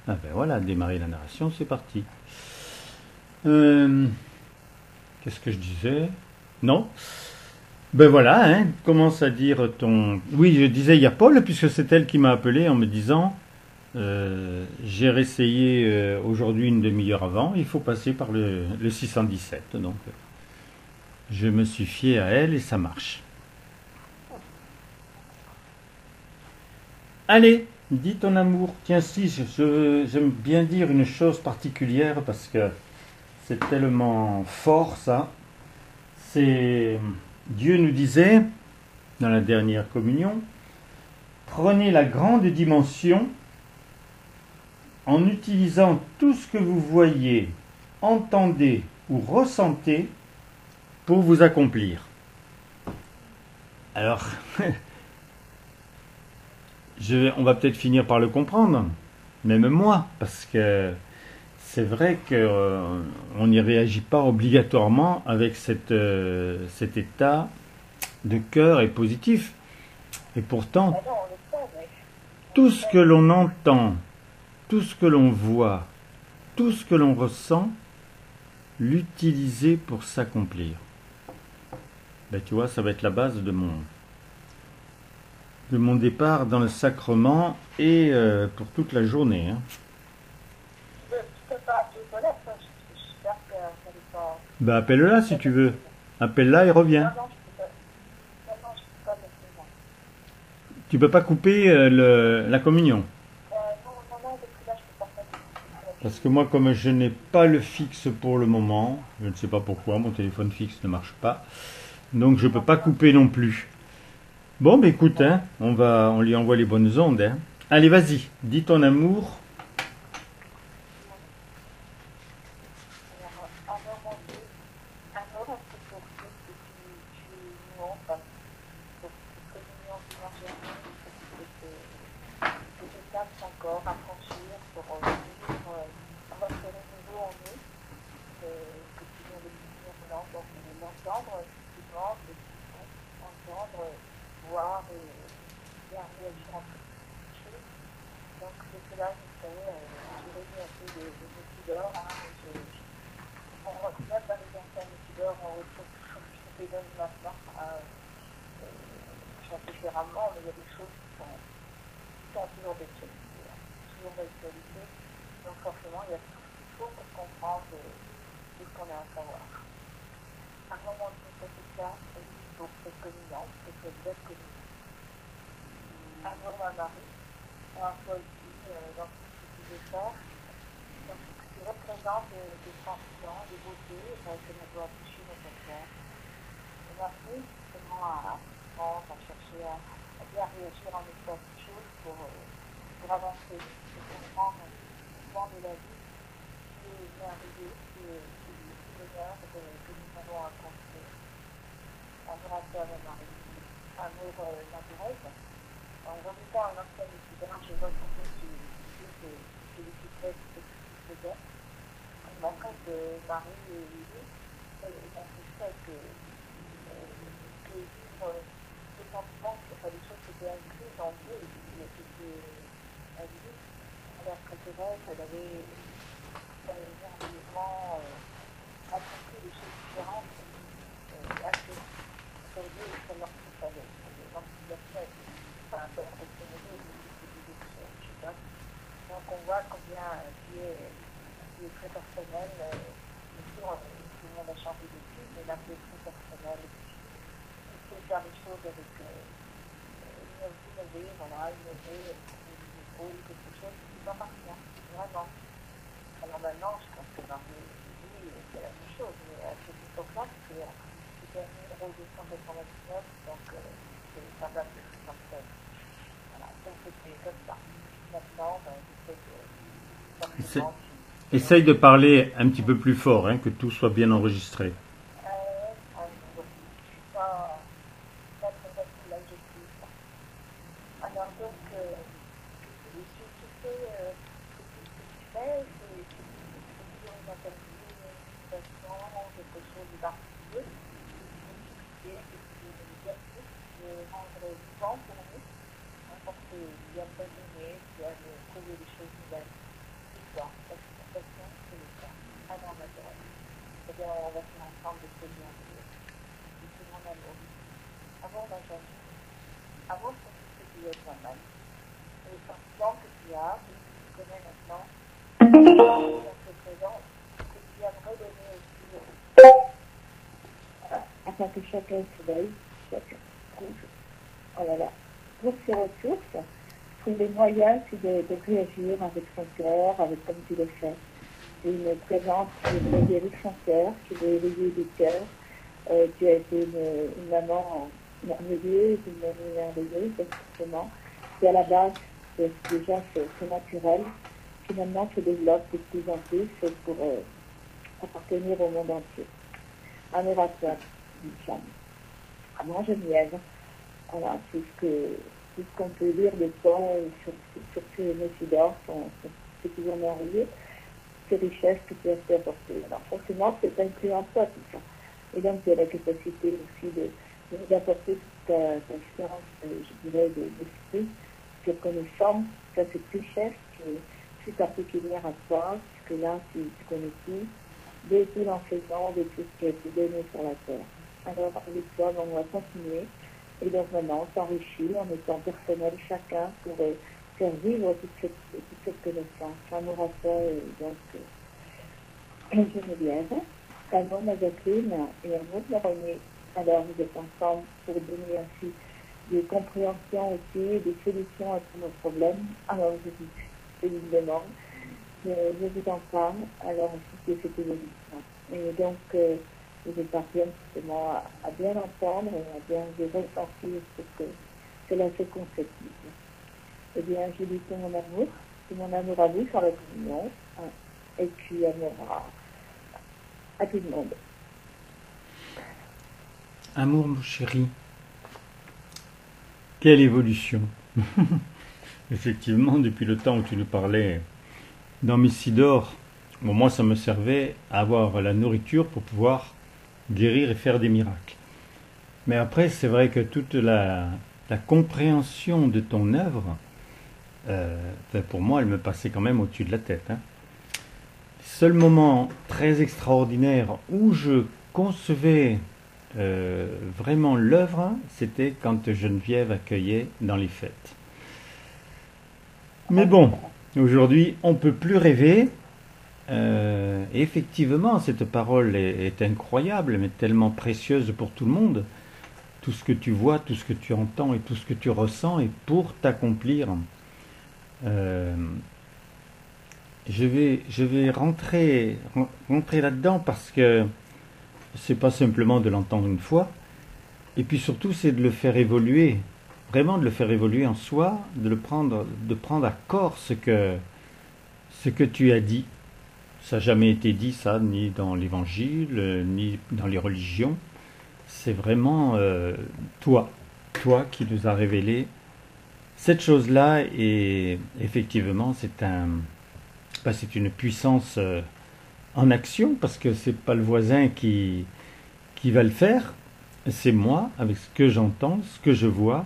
Ah ben voilà, démarrer la narration, c'est parti. Euh, Qu'est-ce que je disais? Non? Ben voilà, hein, commence à dire ton... Oui, je disais, il y a Paul, puisque c'est elle qui m'a appelé en me disant, j'ai réessayé aujourd'hui une demi-heure avant, il faut passer par le 617. Donc, je me suis fié à elle et ça marche. Allez, dis ton amour. Tiens, si, j'aime bien dire une chose particulière parce que c'est tellement fort ça. C'est Dieu nous disait dans la dernière communion, prenez la grande dimension en utilisant tout ce que vous voyez, entendez ou ressentez pour vous accomplir. Alors, on va peut-être finir par le comprendre, même moi, parce que c'est vrai qu'on n'y réagit pas obligatoirement avec cet état de cœur et positif. Et pourtant, tout ce que l'on entend, tout ce que l'on voit, tout ce que l'on ressent, l'utiliser pour s'accomplir. Ben, tu vois, ça va être la base de mon départ dans le sacrement et pour toute la journée. Hein. Ben, appelle-la si tu veux. Appelle-la et reviens. Tu peux pas couper la communion. Parce que moi, comme je n'ai pas le fixe pour le moment, je ne sais pas pourquoi, mon téléphone fixe ne marche pas, donc je ne peux pas couper non plus. Bon, ben écoute, hein, on lui envoie les bonnes ondes. Hein. Allez, vas-y, dis ton amour. Essaye de parler un petit peu plus fort, hein, que tout soit bien enregistré. bien, on va faire ensemble de ce bien. C'est mon amour. Amour d'engagement. Amour pour tout ce qui est toi-même. Et le sentiment que tu as, que tu connais maintenant, dans ce présent, que tu aimerais donner aussi. Afin que chacun s'éveille, chacun trouve, oh là là, pour ses ressources, trouve les moyens de réagir avec son cœur, avec comme tu le fais. C'est une présence qui veut éveiller son cœur, qui veut éveiller le cœur. Tu as été une maman merveilleuse, une mamie merveilleuse, effectivement. Et à la base, déjà, c'est naturel, qui maintenant se développe de plus en plus pour appartenir au monde entier. Amour à toi, une femme. Amour Geneviève. Voilà, tout ce qu'on peut dire de toi sur ces Messidor, c'est toujours merveilleux. Ces richesses que tu as fait apporter. Alors forcément, c'est inclus en toi tout ça. Et donc, tu as la capacité aussi d'apporter toute ta expérience, je dirais, d'esprit, de connaissance, ça cette richesse qui est si particulière à toi, puisque là, tu connais tout, de tout l'enseignement, de tout ce qui a été donné sur la terre. Alors, avec toi, on va continuer. Et donc maintenant, on s'enrichit en étant personnel chacun pour faire vivre toute cette connaissance. Amour à toi, donc, Geneviève, amour ma Jacqueline et amour de René. Alors, vous êtes ensemble pour donner ainsi des compréhensions aussi, des solutions à tous nos problèmes. Alors, je vous demande, je vous en parle, alors ainsi que cette évolution. Et donc, vous êtes parvenus justement à bien entendre et à bien ressentir ce que cela se concrétise. Eh bien, je dis tout mon amour, c'est mon amour à vous sur la communion, hein, et puis amour à tout le monde. Amour, mon chéri. Quelle évolution. Effectivement, depuis le temps où tu nous parlais dans Messidor, bon, moi ça me servait à avoir la nourriture pour pouvoir guérir et faire des miracles. Mais après, c'est vrai que toute la compréhension de ton œuvre, pour moi, elle me passait quand même au-dessus de la tête. Hein. Seul moment très extraordinaire où je concevais vraiment l'œuvre, c'était quand Geneviève accueillait dans les fêtes. Mais bon, aujourd'hui, on ne peut plus rêver. Effectivement, cette parole est incroyable, mais tellement précieuse pour tout le monde. Tout ce que tu vois, tout ce que tu entends et tout ce que tu ressens est pour t'accomplir. Je vais rentrer là-dedans parce que c'est pas simplement de l'entendre une fois, et puis surtout c'est de le faire évoluer, vraiment de le faire évoluer en soi, de prendre à corps ce que tu as dit. Ça n'a jamais été dit ça, ni dans l'évangile, ni dans les religions. C'est vraiment toi qui nous a révélé cette chose-là, et effectivement c'est une puissance en action, parce que c'est pas le voisin qui va le faire, c'est moi, avec ce que j'entends, ce que je vois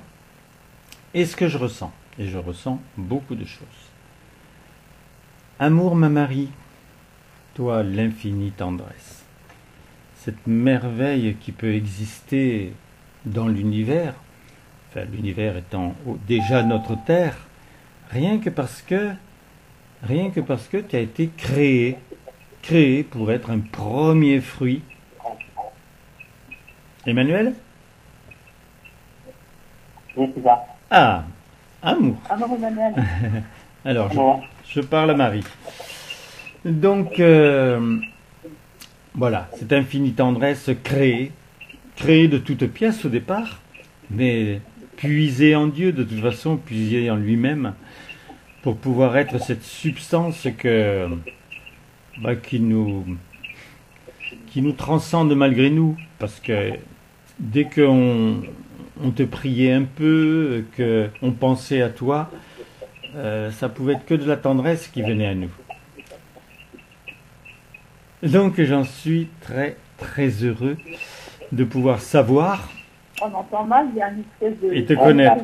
et ce que je ressens. Et je ressens beaucoup de choses. Amour, ma Marie, toi l'infinie tendresse, cette merveille qui peut exister dans l'univers, enfin l'univers étant déjà notre terre, rien que parce que tu as été créé pour être un premier fruit. Emmanuel? Oui, c'est ça. Ah, amour. Amour, Emmanuel. Alors, je parle à Marie. Donc, voilà, cette infinie tendresse créée de toutes pièces au départ, mais puisée en Dieu, de toute façon, puisée en lui-même, pour pouvoir être cette substance qui nous transcende malgré nous, parce que dès qu'on te priait un peu, qu'on pensait à toi, ça pouvait être que de la tendresse qui venait à nous. Donc j'en suis très très heureux de pouvoir savoir On entend mal, il y a une espèce de... et te connaître.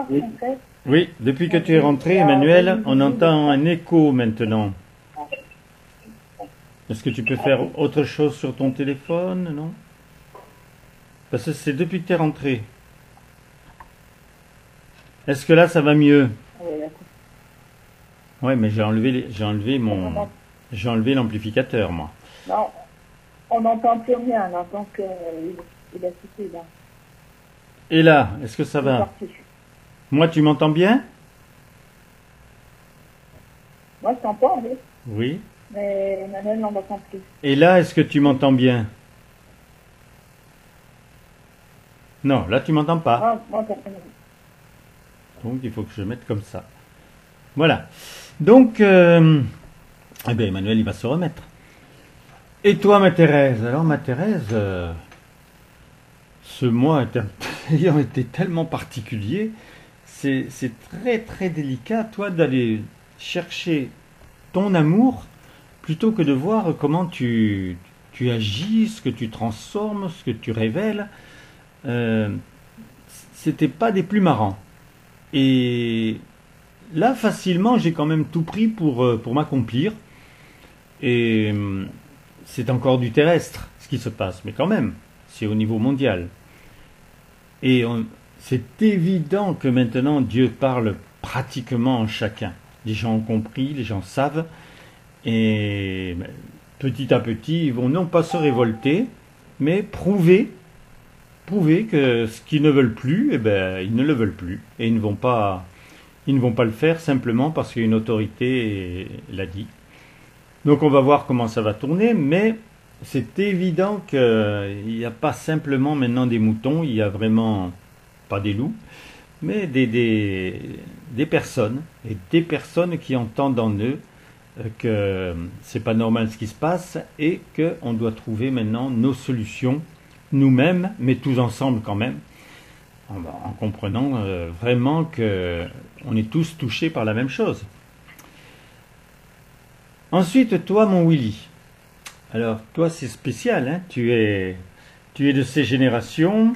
Oui. Oui, depuis que tu es rentré, Emmanuel, on entend un écho maintenant. Est-ce que tu peux faire autre chose sur ton téléphone, non? Parce que c'est depuis que tu es rentré. Est-ce que là, ça va mieux? Oui, d'accord. Ouais, mais j'ai enlevé l'amplificateur, moi. Non, on n'entend plus rien, là, donc il a quitté, là. Et là, est-ce que ça Il est va? parti. Moi, tu m'entends bien? Moi, je t'entends, oui, Oui. mais Emmanuel n'en entend plus. Et là, est-ce que tu m'entends bien? Non, là, tu m'entends pas. Moi, personne. Donc, il faut que je mette comme ça. Voilà. Donc, eh bien, Emmanuel, il va se remettre. Et toi, ma Thérèse? Alors, ma Thérèse, ce mois ayant été tellement particulier, c'est très, très délicat, toi, d'aller chercher ton amour plutôt que de voir comment tu agis, ce que tu transformes, ce que tu révèles. C'était pas des plus marrants. Et là, facilement, j'ai quand même tout pris pour m'accomplir. Et c'est encore du terrestre, ce qui se passe. Mais quand même, c'est au niveau mondial. Et c'est évident que maintenant, Dieu parle pratiquement en chacun. Les gens ont compris, les gens savent. Et petit à petit, ils vont non pas se révolter, mais prouver que ce qu'ils ne veulent plus, eh ben, ils ne le veulent plus. Et ils ne vont pas le faire simplement parce qu'une autorité l'a dit. Donc on va voir comment ça va tourner, mais c'est évident qu'il n'y a pas simplement maintenant des moutons, il y a vraiment, pas des loups, mais des personnes, et des personnes qui entendent en eux que c'est pas normal ce qui se passe et qu'on doit trouver maintenant nos solutions nous-mêmes, mais tous ensemble quand même, en comprenant vraiment que on est tous touchés par la même chose. Ensuite, toi, mon Willy. Alors, toi, c'est spécial, hein, tu es de ces générations.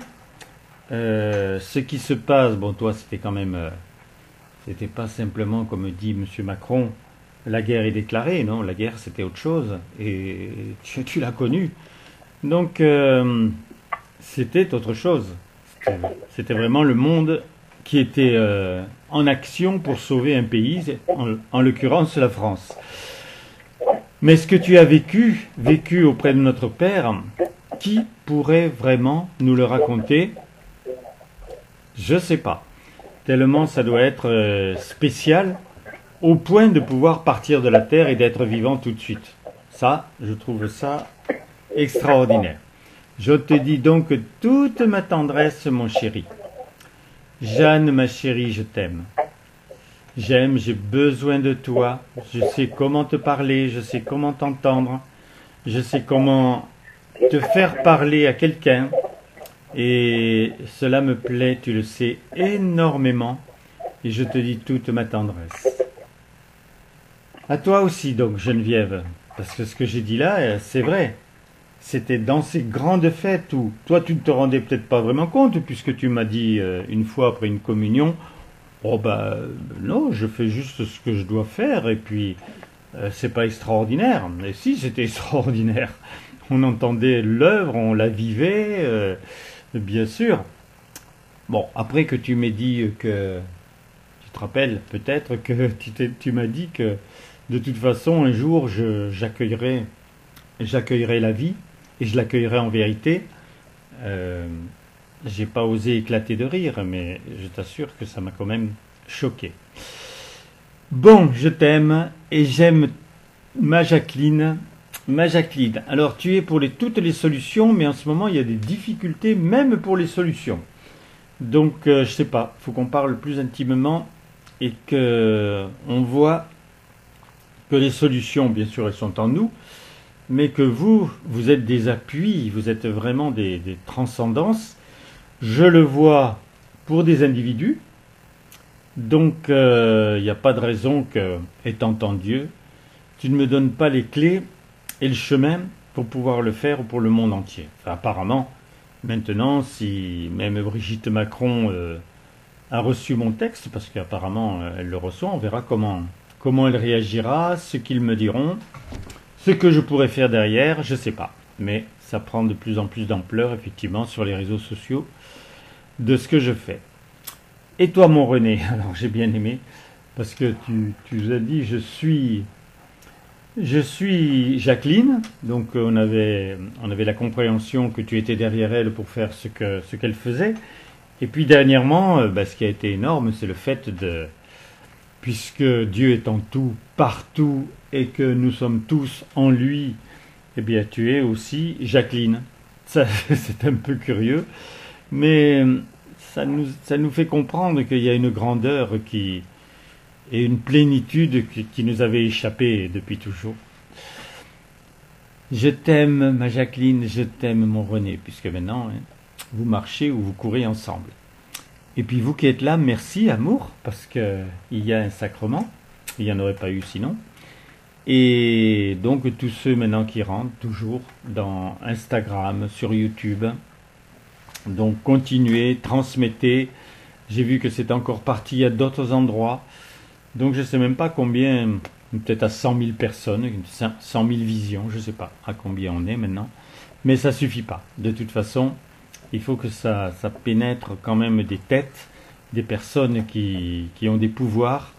Ce qui se passe, bon, toi, c'était quand même, c'était pas simplement, comme dit M. Macron, la guerre est déclarée, non, la guerre, c'était autre chose, et tu l'as connu. Donc, c'était autre chose. C'était vraiment le monde qui était en action pour sauver un pays, en l'occurrence la France. Mais ce que tu as vécu auprès de notre Père, qui pourrait vraiment nous le raconter? Je ne sais pas. Tellement ça doit être spécial, au point de pouvoir partir de la terre et d'être vivant tout de suite. Ça, je trouve ça extraordinaire. Je te dis donc toute ma tendresse, mon chéri. Jeanne, ma chérie, je t'aime. J'aime, j'ai besoin de toi. Je sais comment te parler, je sais comment t'entendre. Je sais comment te faire parler à quelqu'un. Et cela me plaît, tu le sais, énormément. Et je te dis toute ma tendresse. À toi aussi, donc, Geneviève. Parce que ce que j'ai dit là, c'est vrai. C'était dans ces grandes fêtes où toi tu ne te rendais peut-être pas vraiment compte puisque tu m'as dit une fois après une communion, oh bah non, je fais juste ce que je dois faire et puis c'est pas extraordinaire. Mais si, c'était extraordinaire. On entendait l'œuvre, on la vivait, bien sûr. Bon, après que tu m'aies dit que, tu te rappelles peut-être que tu m'as dit que de toute façon un jour j'accueillerai la vie. Et je l'accueillerai en vérité. J'ai pas osé éclater de rire, mais je t'assure que ça m'a quand même choqué. Bon, je t'aime et j'aime ma Jacqueline. Ma Jacqueline, alors tu es pour toutes les solutions, mais en ce moment il y a des difficultés même pour les solutions. Donc je sais pas, il faut qu'on parle plus intimement et que on voit que les solutions, bien sûr, elles sont en nous. Mais que vous êtes des appuis, vous êtes vraiment des transcendances. Je le vois pour des individus. Donc, il n'y a pas de raison que, étant en Dieu, tu ne me donnes pas les clés et le chemin pour pouvoir le faire pour le monde entier. Enfin, apparemment, maintenant, si même Brigitte Macron a reçu mon texte, parce qu'apparemment elle le reçoit, on verra comment elle réagira, ce qu'ils me diront. Ce que je pourrais faire derrière, je ne sais pas. Mais ça prend de plus en plus d'ampleur, effectivement, sur les réseaux sociaux, de ce que je fais. Et toi, mon René, alors j'ai bien aimé, parce que tu nous as dit, je suis Jacqueline, donc on avait la compréhension que tu étais derrière elle pour faire ce qu'elle faisait. Et puis dernièrement, ce qui a été énorme, c'est le fait de, puisque Dieu est en tout, partout, et que nous sommes tous en lui, eh bien tu es aussi Jacqueline. Ça, c'est un peu curieux, mais ça nous fait comprendre qu'il y a une grandeur et une plénitude qui nous avait échappé depuis toujours. Je t'aime, ma Jacqueline, je t'aime, mon René, puisque maintenant, hein, vous marchez ou vous courez ensemble. Et puis vous qui êtes là, merci, amour, parce qu'il y a un sacrement, il n'y en aurait pas eu sinon. Et donc tous ceux maintenant qui rentrent, toujours dans Instagram, sur YouTube, donc continuez, transmettez. J'ai vu que c'est encore parti à d'autres endroits. Donc je ne sais même pas combien, peut-être à 100 000 personnes, 100 000 visions, je ne sais pas à combien on est maintenant. Mais ça ne suffit pas. De toute façon, il faut que ça pénètre quand même des têtes, des personnes qui ont des pouvoirs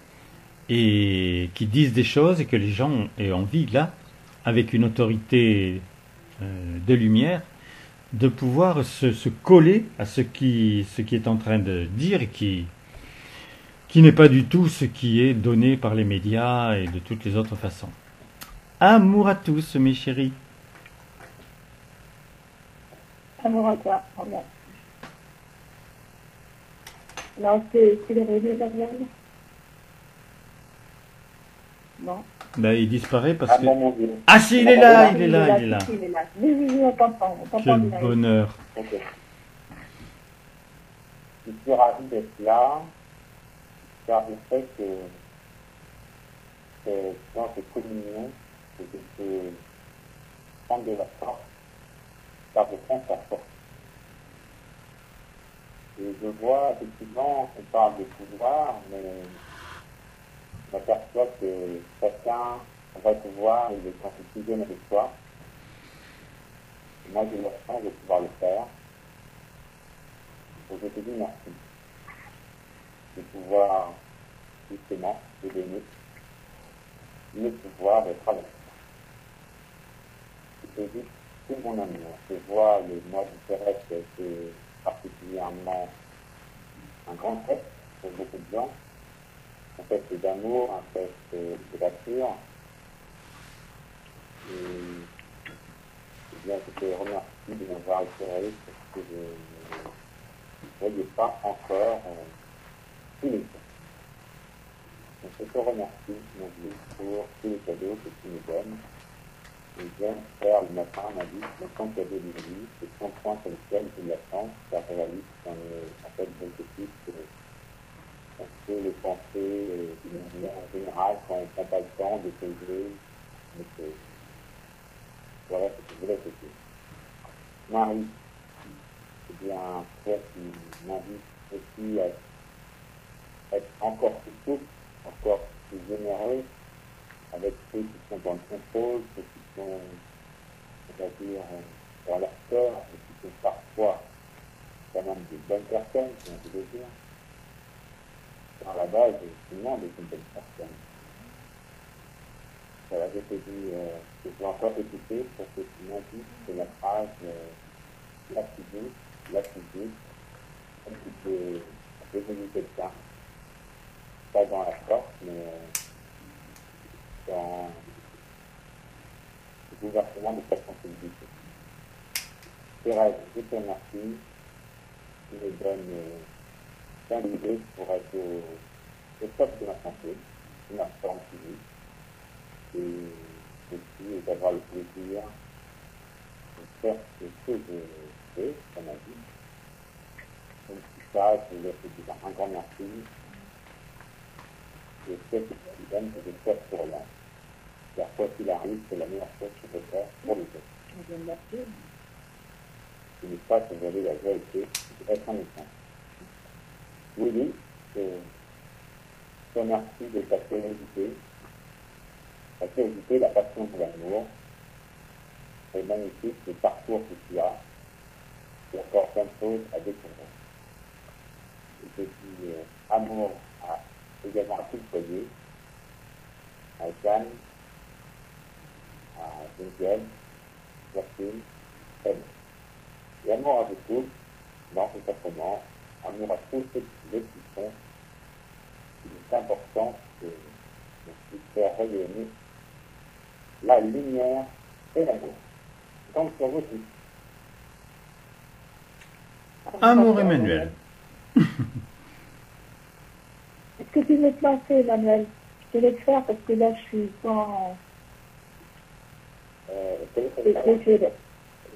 et qui disent des choses et que les gens aient envie, là, avec une autorité de lumière, de pouvoir se coller à ce qui est en train de dire et qui n'est pas du tout ce qui est donné par les médias et de toutes les autres façons. Amour à tous, mes chéris. Amour à toi, regarde. Non, c'est les réveils, Marianne. Non. Ben, il disparaît parce que... mon Dieu. Ah si, il est là, il est là, il est là. Il est là. Oui, on t'entend. Quel bonheur. Ok. Je suis ravi d'être là, car je sais que dans ces communions, que je peux prendre de la force, car je prends sa force. Et je vois, effectivement, on parle de pouvoir, mais on m'aperçoit que chacun va pouvoir, il est quand il fusionne avec toi. Et moi, j'ai la chance de pouvoir le faire. Donc, je te dis merci de pouvoir, justement, te donner le pouvoir d'être avec toi. Je te dis tout mon amour. Je vois le mois de Thérèse, c'est particulièrement un grand fête pour beaucoup de gens. Un fête d'amour, un fête de nature. Et eh bien, je te remercie de m'avoir éclairé parce que je ne voyais pas encore tous les cas. Donc, je te remercie, mon Dieu, pour tous les cadeaux que tu me donnes. Et bien, faire le matin m'a dit, le temps cadeau de vie, c'est son point sur lequel je l'attends, car réalise qu'on est en fait beaucoup plus parce que les pensées, en général, quand on ne prend pas le temps de poser, donc voilà ce que je voulais te dire. Marie, c'est bien un frère qui m'invite aussi à être encore plus souple, encore plus généreux avec ceux qui sont dans le contrôle, ceux qui sont, on va dire, dans leur peur, et qui sont parfois quand même des bonnes personnes, si on peut le dire. Dans la base, tout le monde est une bonne personne. Voilà, je te dis que je vais encore écouter pour que tu m'indiques que la phrase la plus douce, un petit peu devenir quelqu'un, pas dans la force, mais dans le gouvernement de ta sensibilité. Thérèse, je te remercie, tu me donnes plein d'idées pour être au top de ma santé, de ma forme physique, et aussi d'avoir le plaisir de faire ce que je fais, comme on a dit. Donc tout ça, je voulais te dire un grand merci. Je sais que tu donnes que je souhaite pour rien. Car quoi qu'il arrive, c'est la meilleure chose que je peux faire pour les autres. Merci. Je n'ai pas que j'avais la vérité, c'est être un exemple. Oui, je te remercie de ta curiosité, ta la curiosité, la passion pour l'amour. C'est magnifique, le parcours que tu as. Il y a encore plein de choses à découvrir. Et je dis amour à, également à tout le foyer, à Jeanne, à Geneviève, Jacqueline, elle. Et amour à vous tous, dans ce sacrement, amour à tous ceux qui sont. Il est important de faire rayonner la lumière et l'amour. Donc sur vous tous. Amour Emmanuel. Est-ce que tu veux te lancer, Emmanuel? Je te laisse faire parce que là, je suis pas...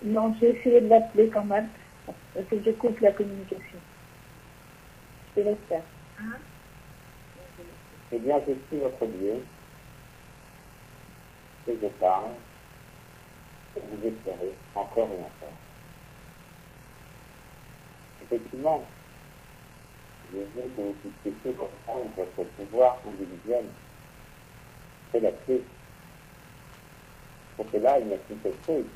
Non, j'ai essayé de l'appeler quand même. Parce que je coupe la communication. Je te laisse faire. Eh bien, je suis votre Dieu, et je parle, pour vous éclairer encore et encore. Effectivement, je veux que vous puissiez comprendre votre pouvoir individuel. C'est la clé. Pour cela, il n'y a qu'une seule chose.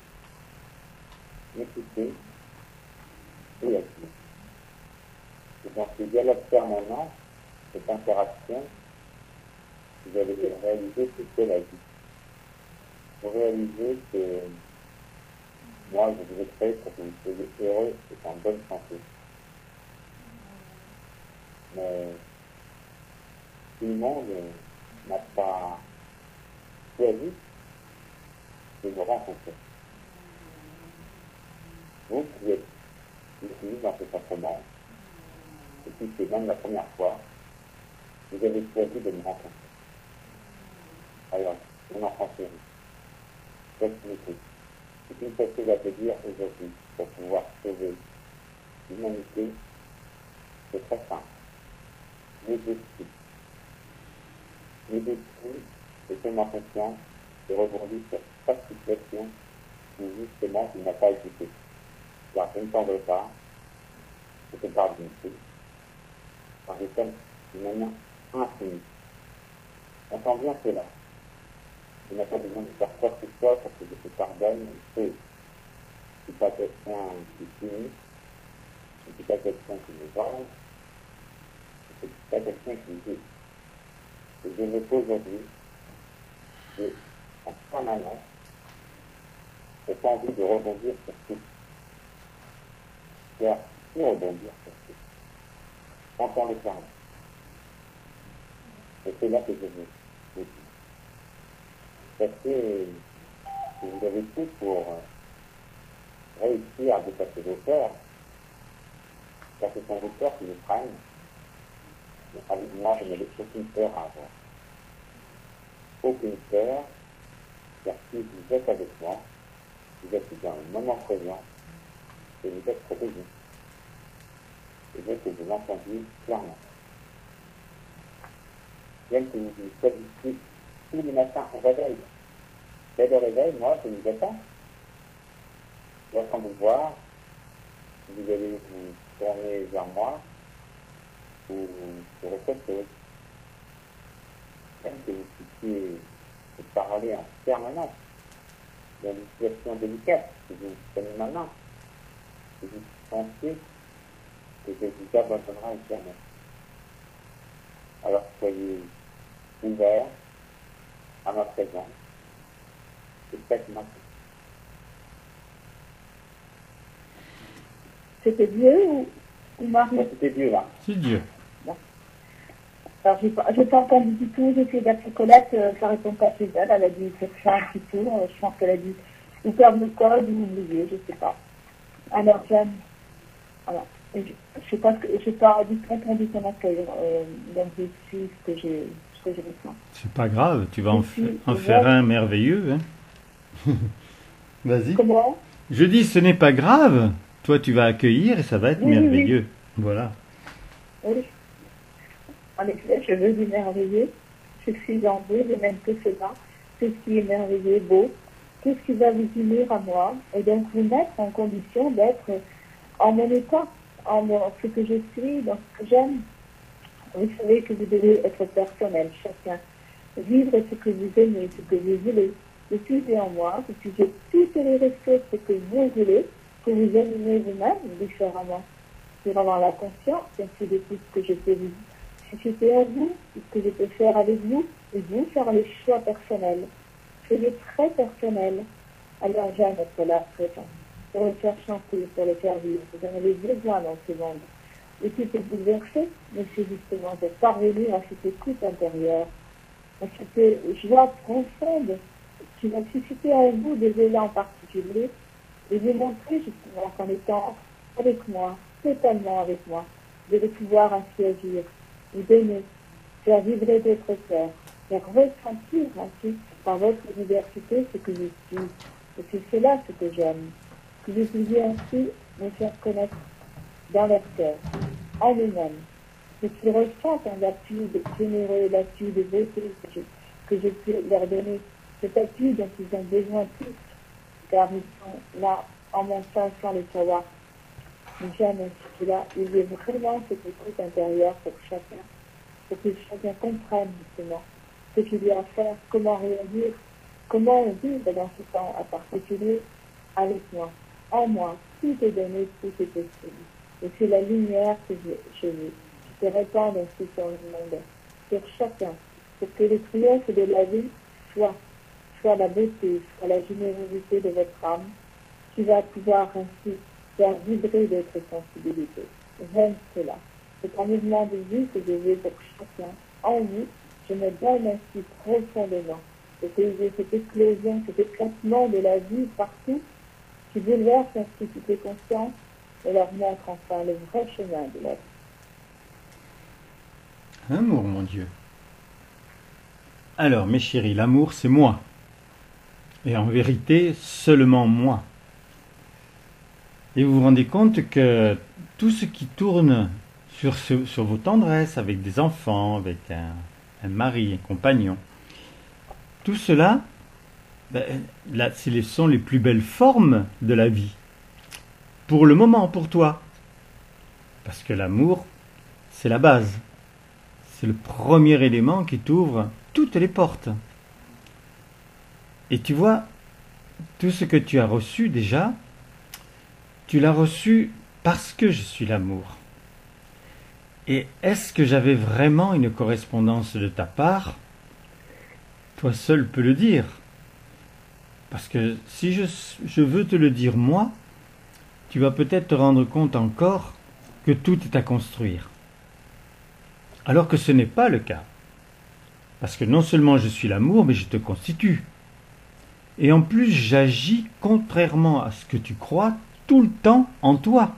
M'écouter et agir. Et dans ce dialogue permanent, cette interaction, vous allez réaliser ce qu'est la vie. Vous réalisez que moi, je vous ai créé pour que vous soyez heureux et en bonne santé. Mais tout le monde n'a pas choisi de me rencontrer. Vous qui êtes ici dans ce sacrement, et puis c'est même la première fois, vous avez choisi de me rencontrer. Alors, mon enfant chéri, faites m'écoute. C'est une chose à te dire aujourd'hui pour pouvoir sauver l'humanité. C'est très simple. Médecine. Médecine et fais-moi confiance et rebondis sur chaque situation où justement il n'a pas écouté. Car je ne t'en veux pas, je te parle d'une chose, car je t'aime d'une manière infinie. On sent bien cela. Tu n'as pas besoin de faire quoi que ce soit pour que je te pardonne. Je ne suis pas quelqu'un qui finit, je ne suis pas quelqu'un qui me venge, je ne suis pas quelqu'un qui dit. Et je me pose aujourd'hui, j'ai en permanence cette envie de rebondir sur tout. Car pour rebondir sur tout, entends le parler. Et c'est là que je veux vous dire. Parce que vous avez tout pour réussir à dépasser vos peurs, car ce sont vos peurs qui vous prennent. Avec moi, je n'ai aucune peur à avoir. Aucune peur, car si vous êtes avec moi, vous êtes dans le moment présent et vous êtes protégé. Et je veux que vous l'entendiez clairement. J'aime que vous vous choisissiez tous les matins au réveil. Dès le réveil, moi, je vous attends. J'attends de vous voir. Vous allez vous tourner vers moi ou sur autre chose. J'aime que vous puissiez vous parler en permanence dans une situation délicate, que vous prenez ma main, que vous pensiez que je vous abandonnerai jamais. Alors soyez ouverts à ma présence et faites ma. C'était Dieu ou Marie? C'était Dieu là. C'est Dieu. Alors, j'ai pas entendu du tout, j'ai essayé d'appeler Colette, ça répond pas chez elle, elle a dû faire ça un petit peu, je pense qu'elle a dû ou perdre le code ou oublier, je sais pas. Alors, Jeanne, voilà. Et je sais pas j'ai pas du tout entendu ton accueil, donc je suis ce que j'ai ressenti. C'est pas grave, tu vas en faire un merveilleux. Hein. Vas-y. Comment? Je dis, ce n'est pas grave. Toi, tu vas accueillir et ça va être merveilleux. Oui. Voilà. Oui. En effet, je veux du merveilleux. Je suis en Dieu, de même que cela. Tout ce qui est merveilleux, beau, tout ce qui va vous unir à moi, et donc vous mettre en condition d'être en mon état, en ce que je suis, dans ce que j'aime. Vous savez que vous devez être personnel, chacun vivre ce que vous aimez, ce que vous voulez. Vous puisez en moi, vous puisez toutes les ressources que vous voulez pour vous animer vous-même différemment. Pour avoir la conscience, ainsi de tout ce que je peux vous susciter à vous, tout ce que je peux faire avec vous, et vous faire les choix personnels. C'est très personnel. Alors j'aime être là présent, pour le faire chanter, pour le faire vivre. Vous en avez besoin dans ce monde. Et tout est bouleversé, mais c'est justement de parvenir à cette écoute intérieure, à cette joie profonde qui va susciter en vous des élans particuliers et vous montrer justement qu'en étant avec moi, totalement avec moi, vous allez pouvoir ainsi agir, vous donner, faire vibrer votre cœur, faire ressentir ainsi par votre diversité ce que je suis. Et c'est cela ce que j'aime, que vous puissiez ainsi me faire connaître dans leur cœur, en eux-mêmes, ce qu'ils ressentent en appui de généreux, l'appui de beauté que je peux leur donner, cet appui dont ils ont besoin tous, car ils sont là en mon sein sans le savoir. Mais j'aime ainsi que là, il y a vraiment cette écoute intérieure pour chacun, pour que chacun comprenne justement ce qu'il y a à faire, comment réagir, comment vivre dans ce temps à particulier avec moi. En moi, tout est donné, tout est possible. Et c'est la lumière que je veux, qui se répand ainsi sur le monde, sur chacun, pour que le triomphe de la vie soit la beauté, soit la générosité de votre âme, qui va pouvoir ainsi faire vibrer votre sensibilité. J'aime cela. C'est un mouvement de vie que je veux pour chacun. En vous, je me donne ainsi profondément. Cette éclosion, cet éclatement de la vie partout, qui bouleverse ainsi toutes les consciences et leur montre enfin le vrai chemin de la vie. Amour, mon Dieu. Alors, mes chéris, l'amour, c'est moi. Et en vérité, seulement moi. Et vous vous rendez compte que tout ce qui tourne sur vos tendresses, avec des enfants, avec un mari, un compagnon, tout cela, là, ce sont les plus belles formes de la vie. Pour le moment, pour toi. Parce que l'amour, c'est la base. C'est le premier élément qui t'ouvre toutes les portes. Et tu vois, tout ce que tu as reçu déjà, tu l'as reçu parce que je suis l'amour. Et est-ce que j'avais vraiment une correspondance de ta part? Toi seul peux le dire. Parce que si je veux te le dire moi, tu vas peut-être te rendre compte encore que tout est à construire. Alors que ce n'est pas le cas. Parce que non seulement je suis l'amour, mais je te constitue. Et en plus, j'agis contrairement à ce que tu crois tout le temps en toi.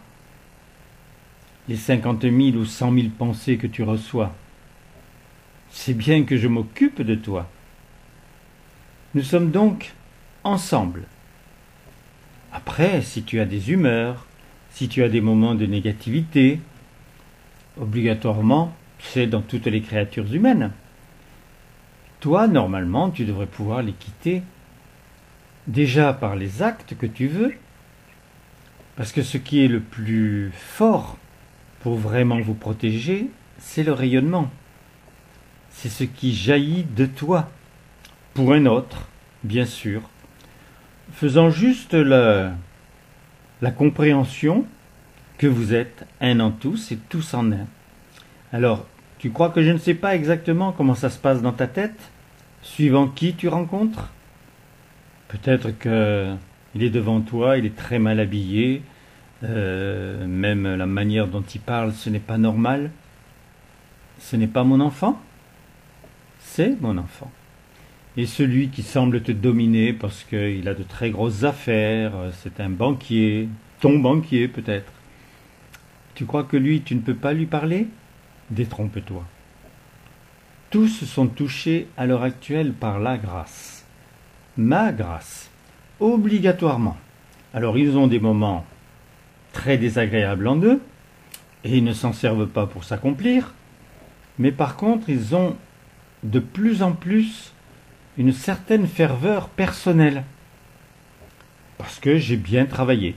Les 50 000 ou 100 000 pensées que tu reçois, c'est bien que je m'occupe de toi. Nous sommes donc ensemble. Après, si tu as des humeurs, si tu as des moments de négativité, obligatoirement, c'est dans toutes les créatures humaines. Toi, normalement, tu devrais pouvoir les quitter déjà par les actes que tu veux, parce que ce qui est le plus fort pour vraiment vous protéger, c'est le rayonnement. C'est ce qui jaillit de toi, pour un autre, bien sûr, faisant juste la compréhension que vous êtes un en tous et tous en un. Alors, tu crois que je ne sais pas exactement comment ça se passe dans ta tête, suivant qui tu rencontres? Peut-être qu'il est devant toi, il est très mal habillé, même la manière dont il parle, ce n'est pas normal. Ce n'est pas mon enfant? C'est mon enfant. Et celui qui semble te dominer parce qu'il a de très grosses affaires, c'est un banquier, ton banquier peut-être. Tu crois que lui, tu ne peux pas lui parler? Détrompe-toi. Tous sont touchés à l'heure actuelle par la grâce. Ma grâce. Obligatoirement. Alors ils ont des moments très désagréables en eux, et ils ne s'en servent pas pour s'accomplir, mais par contre ils ont de plus en plus une certaine ferveur personnelle. Parce que j'ai bien travaillé.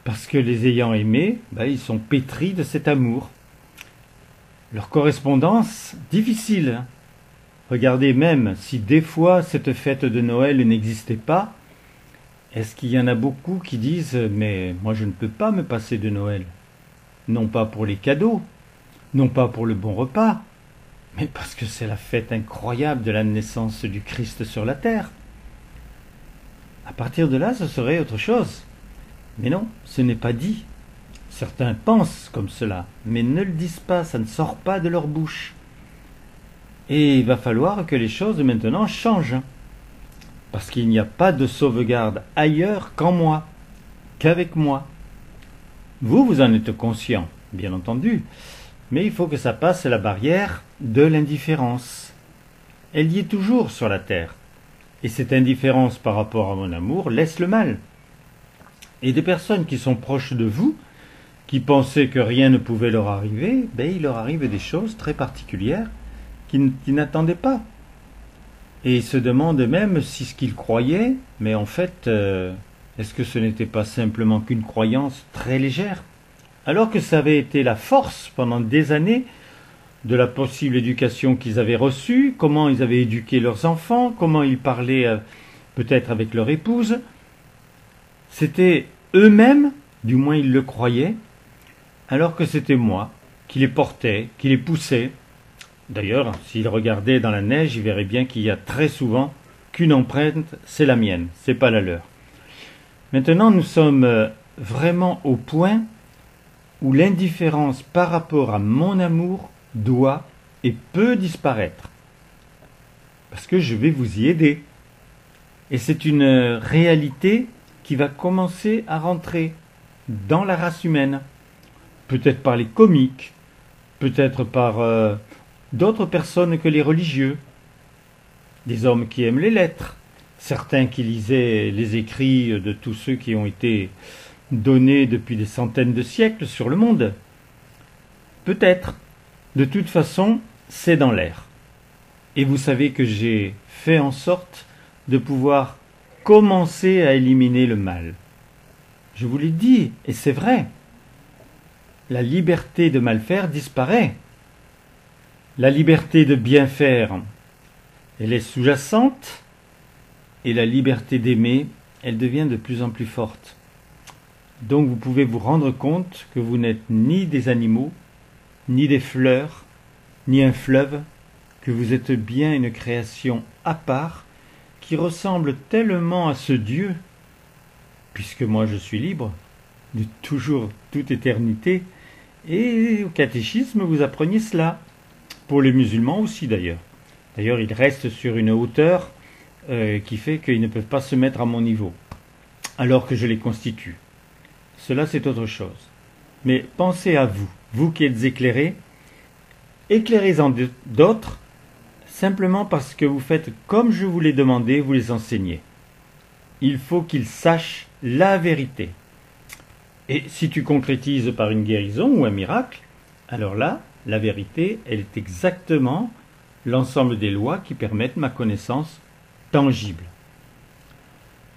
Parce que les ayant aimés, ils sont pétris de cet amour. Leur correspondance, difficile. Regardez, même si des fois cette fête de Noël n'existait pas, est-ce qu'il y en a beaucoup qui disent « Mais moi je ne peux pas me passer de Noël ». Non pas pour les cadeaux, non pas pour le bon repas, mais parce que c'est la fête incroyable de la naissance du Christ sur la terre. À partir de là, ce serait autre chose. Mais non, ce n'est pas dit. Certains pensent comme cela, mais ne le disent pas, ça ne sort pas de leur bouche. Et il va falloir que les choses maintenant changent. Parce qu'il n'y a pas de sauvegarde ailleurs qu'en moi, qu'avec moi. Vous en êtes conscient, bien entendu, mais il faut que ça passe la barrière de l'indifférence. Elle y est toujours sur la terre. Et cette indifférence par rapport à mon amour laisse le mal. Et des personnes qui sont proches de vous, qui pensaient que rien ne pouvait leur arriver, il leur arrive des choses très particulières qu'ils n'attendaient pas. Et ils se demandent même si ce qu'ils croyaient, mais en fait, est-ce que ce n'était pas simplement qu'une croyance très légère? Alors que ça avait été la force pendant des années de la possible éducation qu'ils avaient reçue, comment ils avaient éduqué leurs enfants, comment ils parlaient peut-être avec leur épouse. C'était eux-mêmes, du moins ils le croyaient, alors que c'était moi qui les portais, qui les poussais. D'ailleurs, s'ils regardaient dans la neige, ils verraient bien qu'il y a très souvent qu'une empreinte, c'est la mienne, c'est pas la leur. Maintenant, nous sommes vraiment au point où l'indifférence par rapport à mon amour doit et peut disparaître. Parce que je vais vous y aider. Et c'est une réalité qui va commencer à rentrer dans la race humaine. Peut-être par les comiques, peut-être par d'autres personnes que les religieux. Des hommes qui aiment les lettres, certains qui lisaient les écrits de tous ceux qui ont été donnés depuis des centaines de siècles sur le monde. Peut-être. De toute façon, c'est dans l'air. Et vous savez que j'ai fait en sorte de pouvoir commencer à éliminer le mal. Je vous l'ai dit, et c'est vrai. La liberté de mal faire disparaît. La liberté de bien faire, elle est sous-jacente, et la liberté d'aimer, elle devient de plus en plus forte. Donc vous pouvez vous rendre compte que vous n'êtes ni des animaux, ni des fleurs, ni un fleuve, que vous êtes bien une création à part, qui ressemble tellement à ce Dieu, puisque moi je suis libre, de toujours, toute éternité, et au catéchisme vous appreniez cela, pour les musulmans aussi d'ailleurs. D'ailleurs ils restent sur une hauteur qui fait qu'ils ne peuvent pas se mettre à mon niveau, alors que je les constitue. Cela c'est autre chose. Mais pensez à vous, vous qui êtes éclairés, éclairez-en d'autres, simplement parce que vous faites comme je vous l'ai demandé, vous les enseignez. Il faut qu'ils sachent la vérité. Et si tu concrétises par une guérison ou un miracle, alors là, la vérité, elle est exactement l'ensemble des lois qui permettent ma connaissance tangible.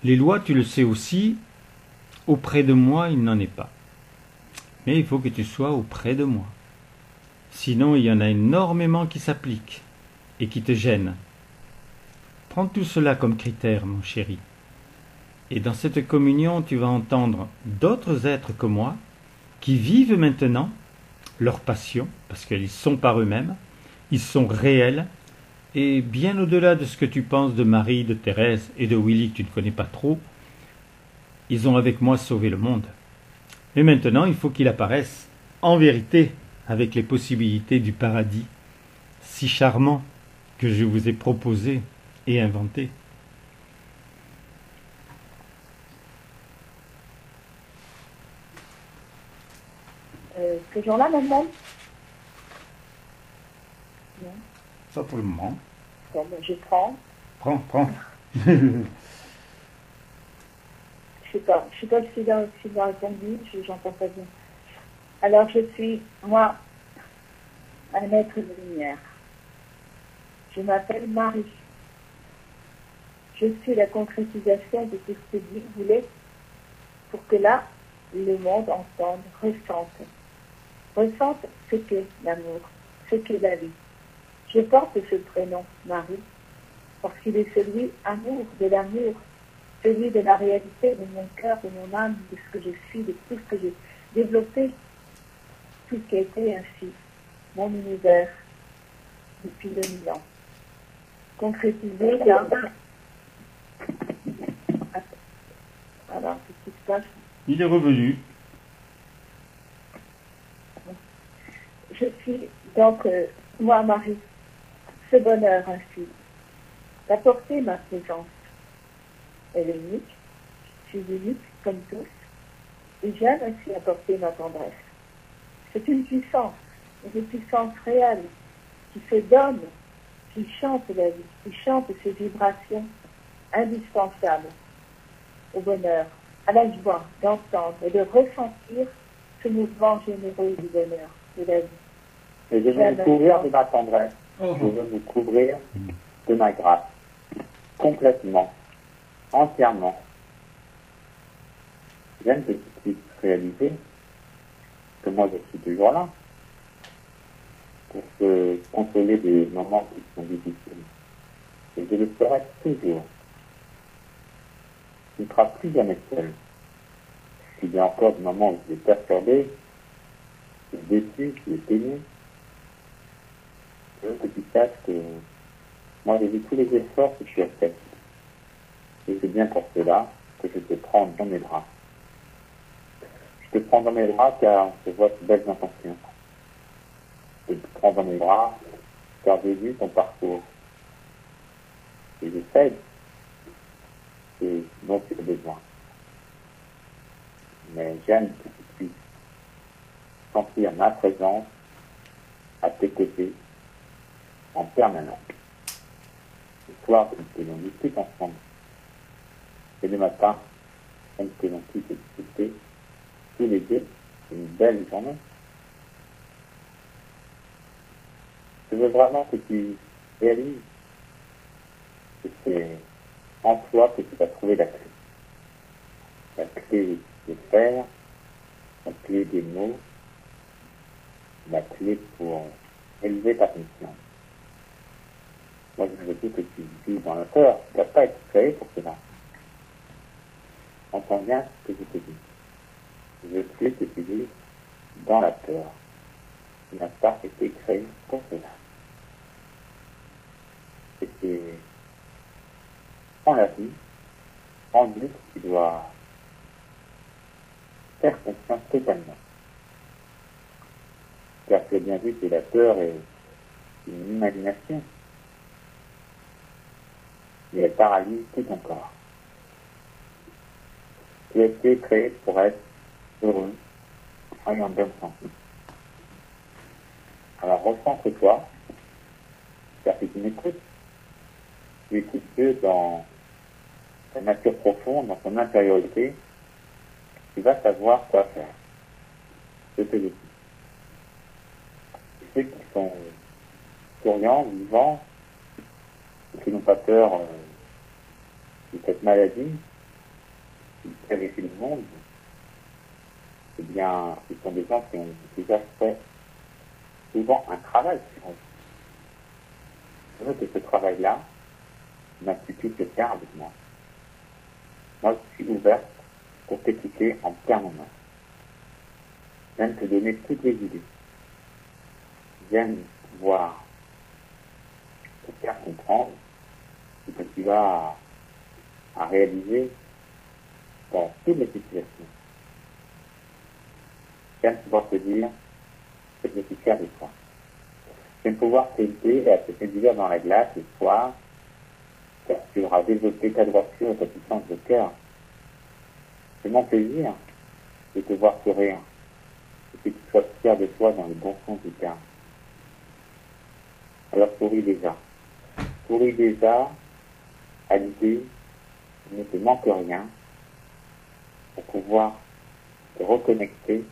Les lois, tu le sais aussi, auprès de moi, il n'en est pas. Mais il faut que tu sois auprès de moi. Sinon, il y en a énormément qui s'appliquent et qui te gênent. Prends tout cela comme critère, mon chéri. Et dans cette communion, tu vas entendre d'autres êtres que moi, qui vivent maintenant leur passion, parce qu'ils sont par eux-mêmes, ils sont réels, et bien au-delà de ce que tu penses de Marie, de Thérèse et de Willy que tu ne connais pas trop, ils ont avec moi sauvé le monde. Mais maintenant, il faut qu'il apparaisse en vérité avec les possibilités du paradis, si charmant que je vous ai proposé et inventé. Ce jour-là, maintenant? Non. Pas pour le moment. Bon, ben, je prends. Prends. Je sais pas si tu as répondu, j'entends pas bien. Alors, je suis, moi, un être de lumière. Je m'appelle Marie. Je suis la concrétisation de tout ce que Dieu voulait pour que là, le monde entende, ressente ce qu'est l'amour, ce qu'est la vie. Je porte ce prénom, Marie, parce qu'il est celui amour, de l'amour, celui de la réalité de mon cœur, de mon âme, de ce que je suis, de tout ce que j'ai développé, tout ce qui a été ainsi, mon univers, depuis 2000 ans. Concrétisé dans... Alors, qu'est-ce qui se passe? Il est revenu. Je suis donc, moi, Marie, ce bonheur ainsi, d'apporter ma présence. Elle est unique, je suis unique comme tous, et j'aime ainsi apporter ma tendresse. C'est une puissance réelle, qui se donne, qui chante la vie, qui chante ces vibrations indispensables au bonheur, à la joie d'entendre et de ressentir ce mouvement généreux du bonheur, de la vie. Et je veux vous couvrir de ma tendresse. Je veux vous couvrir de ma grâce. Complètement. Entièrement. J'aime que tu puisses réaliser que moi je suis toujours là pour se consoler des moments qui sont difficiles. Et je le ferai toujours. Tu ne seras plus jamais seul. S'il y a encore des moments où tu es perturbé, tu es déçu, tu es peiné, je veux que tu saches que moi j'ai vu tous les efforts que tu as faits. Et c'est bien pour cela que je te prends dans mes bras. Je te prends dans mes bras car je vois tes belles intentions. Je te prends dans mes bras car j'ai vu ton parcours. Et je sais ce dont tu as besoin. Mais j'aime que tu puisses sentir ma présence à tes côtés en permanence. Le soir, nous que l'on discute ensemble. Et le matin, comme que l'on puisse discuter tous les deux une belle journée. Je veux vraiment que tu réalises que c'est en toi que tu vas trouver la clé. La clé des faire, la clé des mots, la clé pour élever ta conscience. Moi, je veux dire que tu vis dans la peur. Tu n'as pas été créé pour cela. Entends bien ce que je te dis. Je sais que tu vis dans la peur. Tu n'as pas été créé pour cela. Et c'est en la vie, en Dieu, que tu dois faire confiance totalement. Car tu as bien vu que la peur est une imagination. Et elle paralyse tout ton corps. Tu as été créé pour être heureux, ayant bonne santé. Alors recentre-toi, car si tu m'écoutes, tu écoutes Dieu dans ta nature profonde, dans ton intériorité, tu vas savoir quoi faire. Je te le dis. Ceux qui sont souriants, vivants, qui n'ont pas peur de cette maladie, qui terrifie le monde, eh bien, ce sont des gens qui ont déjà fait souvent un travail sur eux. Je veux que ce travail-là n'institue que faire avec moi. Moi, je suis ouverte pour t'écouter en permanence. J'aime te donner toutes les idées. J'aime pouvoir te faire comprendre ce que tu vas à réaliser dans toutes les situations. J'aime pouvoir te dire que je suis fier de toi. J'aime pouvoir t'aider à te séduire dans la glace le soir, car tu auras développé ta droiture et ta puissance de cœur. C'est mon plaisir de te voir sourire et que tu sois fier de toi dans le bon sens du terme. Alors souris déjà. Souris déjà à l'idée qu'il ne te manque rien pour pouvoir te reconnecter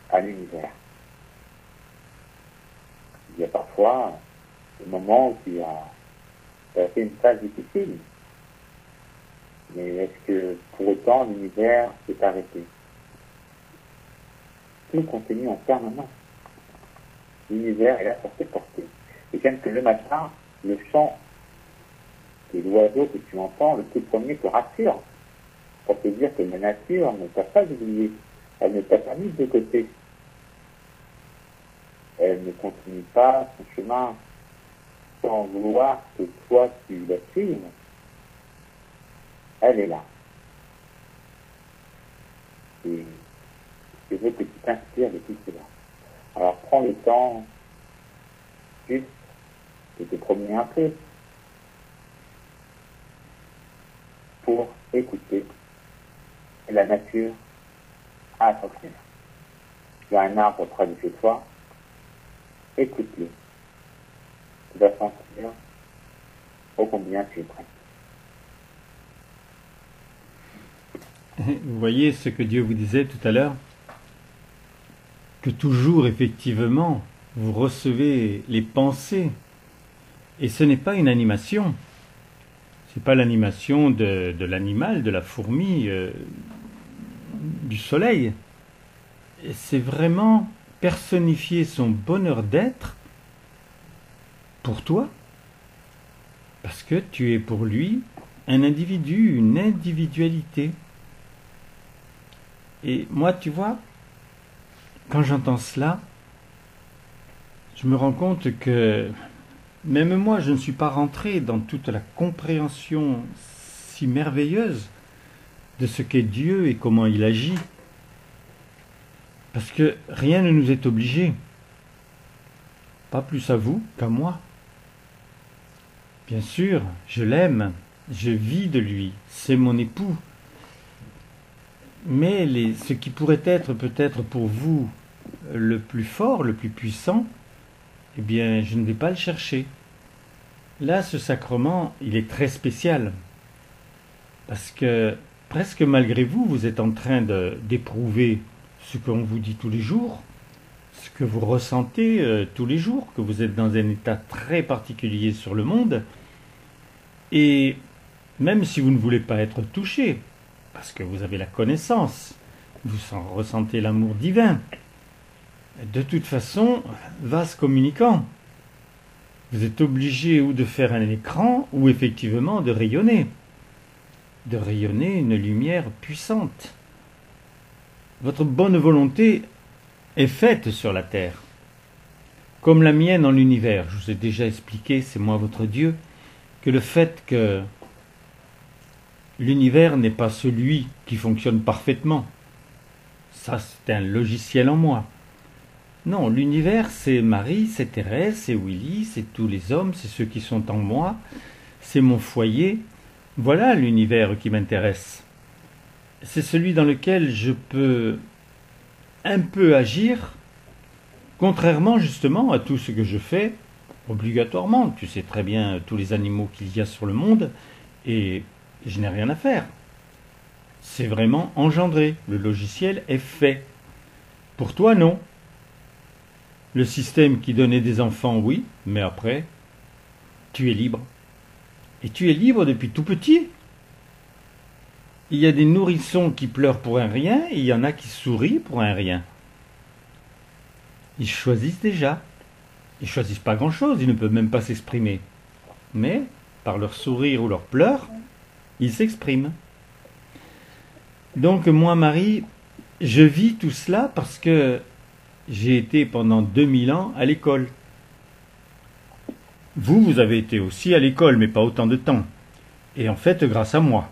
à l'univers. Il y a parfois des moments où tu as fait une phase difficile. Mais est-ce que pour autant l'univers s'est arrêté? Tout continue en permanence. L'univers est là pour te porter. Et j'aime que le matin, le chant de l'oiseau que tu entends, le tout premier, te rassure. Pour te dire que la nature ne t'a pas oublié. Elle ne t'a pas mis de côté. Elle ne continue pas son chemin sans vouloir que toi tu la suives. Elle est là. Et je veux que tu t'inspires de tout cela. Alors prends le temps juste de te promener un peu pour écouter la nature à ton cœur. Il y a un arbre près de chez toi, écoute-le. Tu vas sentir ô combien tu es prêt. Vous voyez ce que Dieu vous disait tout à l'heure, que toujours effectivement vous recevez les pensées, et ce n'est pas une animation, c'est pas l'animation de l'animal, de la fourmi, du soleil, c'est vraiment personnifier son bonheur d'être pour toi, parce que tu es pour lui un individu, une individualité. Et moi, tu vois, quand j'entends cela, je me rends compte que même moi, je ne suis pas rentré dans toute la compréhension si merveilleuse de ce qu'est Dieu et comment il agit. Parce que rien ne nous est obligé. Pas plus à vous qu'à moi. Bien sûr, je l'aime, je vis de lui, c'est mon époux. Mais ce qui pourrait être peut-être pour vous le plus fort, le plus puissant, eh bien, je ne vais pas le chercher. Là, ce sacrement, il est très spécial. Parce que, presque malgré vous, vous êtes en train d'éprouver ce qu'on vous dit tous les jours, ce que vous ressentez tous les jours, que vous êtes dans un état très particulier sur le monde. Et même si vous ne voulez pas être touché, parce que vous avez la connaissance, vous ressentez l'amour divin, de toute façon, vase communicant, vous êtes obligé ou de faire un écran, ou effectivement de rayonner une lumière puissante. Votre bonne volonté est faite sur la terre, comme la mienne en l'univers. Je vous ai déjà expliqué, c'est moi votre Dieu, que le fait que l'univers n'est pas celui qui fonctionne parfaitement. Ça, c'est un logiciel en moi. Non, l'univers, c'est Marie, c'est Thérèse, c'est Willy, c'est tous les hommes, c'est ceux qui sont en moi, c'est mon foyer. Voilà l'univers qui m'intéresse. C'est celui dans lequel je peux un peu agir, contrairement justement à tout ce que je fais obligatoirement. Tu sais très bien tous les animaux qu'il y a sur le monde, et je n'ai rien à faire. C'est vraiment engendré. Le logiciel est fait. Pour toi, non. Le système qui donnait des enfants, oui, mais après, tu es libre. Et tu es libre depuis tout petit. Il y a des nourrissons qui pleurent pour un rien, et il y en a qui sourient pour un rien. Ils choisissent déjà. Ils choisissent pas grand-chose, ils ne peuvent même pas s'exprimer. Mais, par leur sourire ou leur pleurs, ils s'expriment. Donc moi, Marie, je vis tout cela parce que j'ai été pendant 2000 ans à l'école. Vous avez été aussi à l'école, mais pas autant de temps. Et en fait, grâce à moi.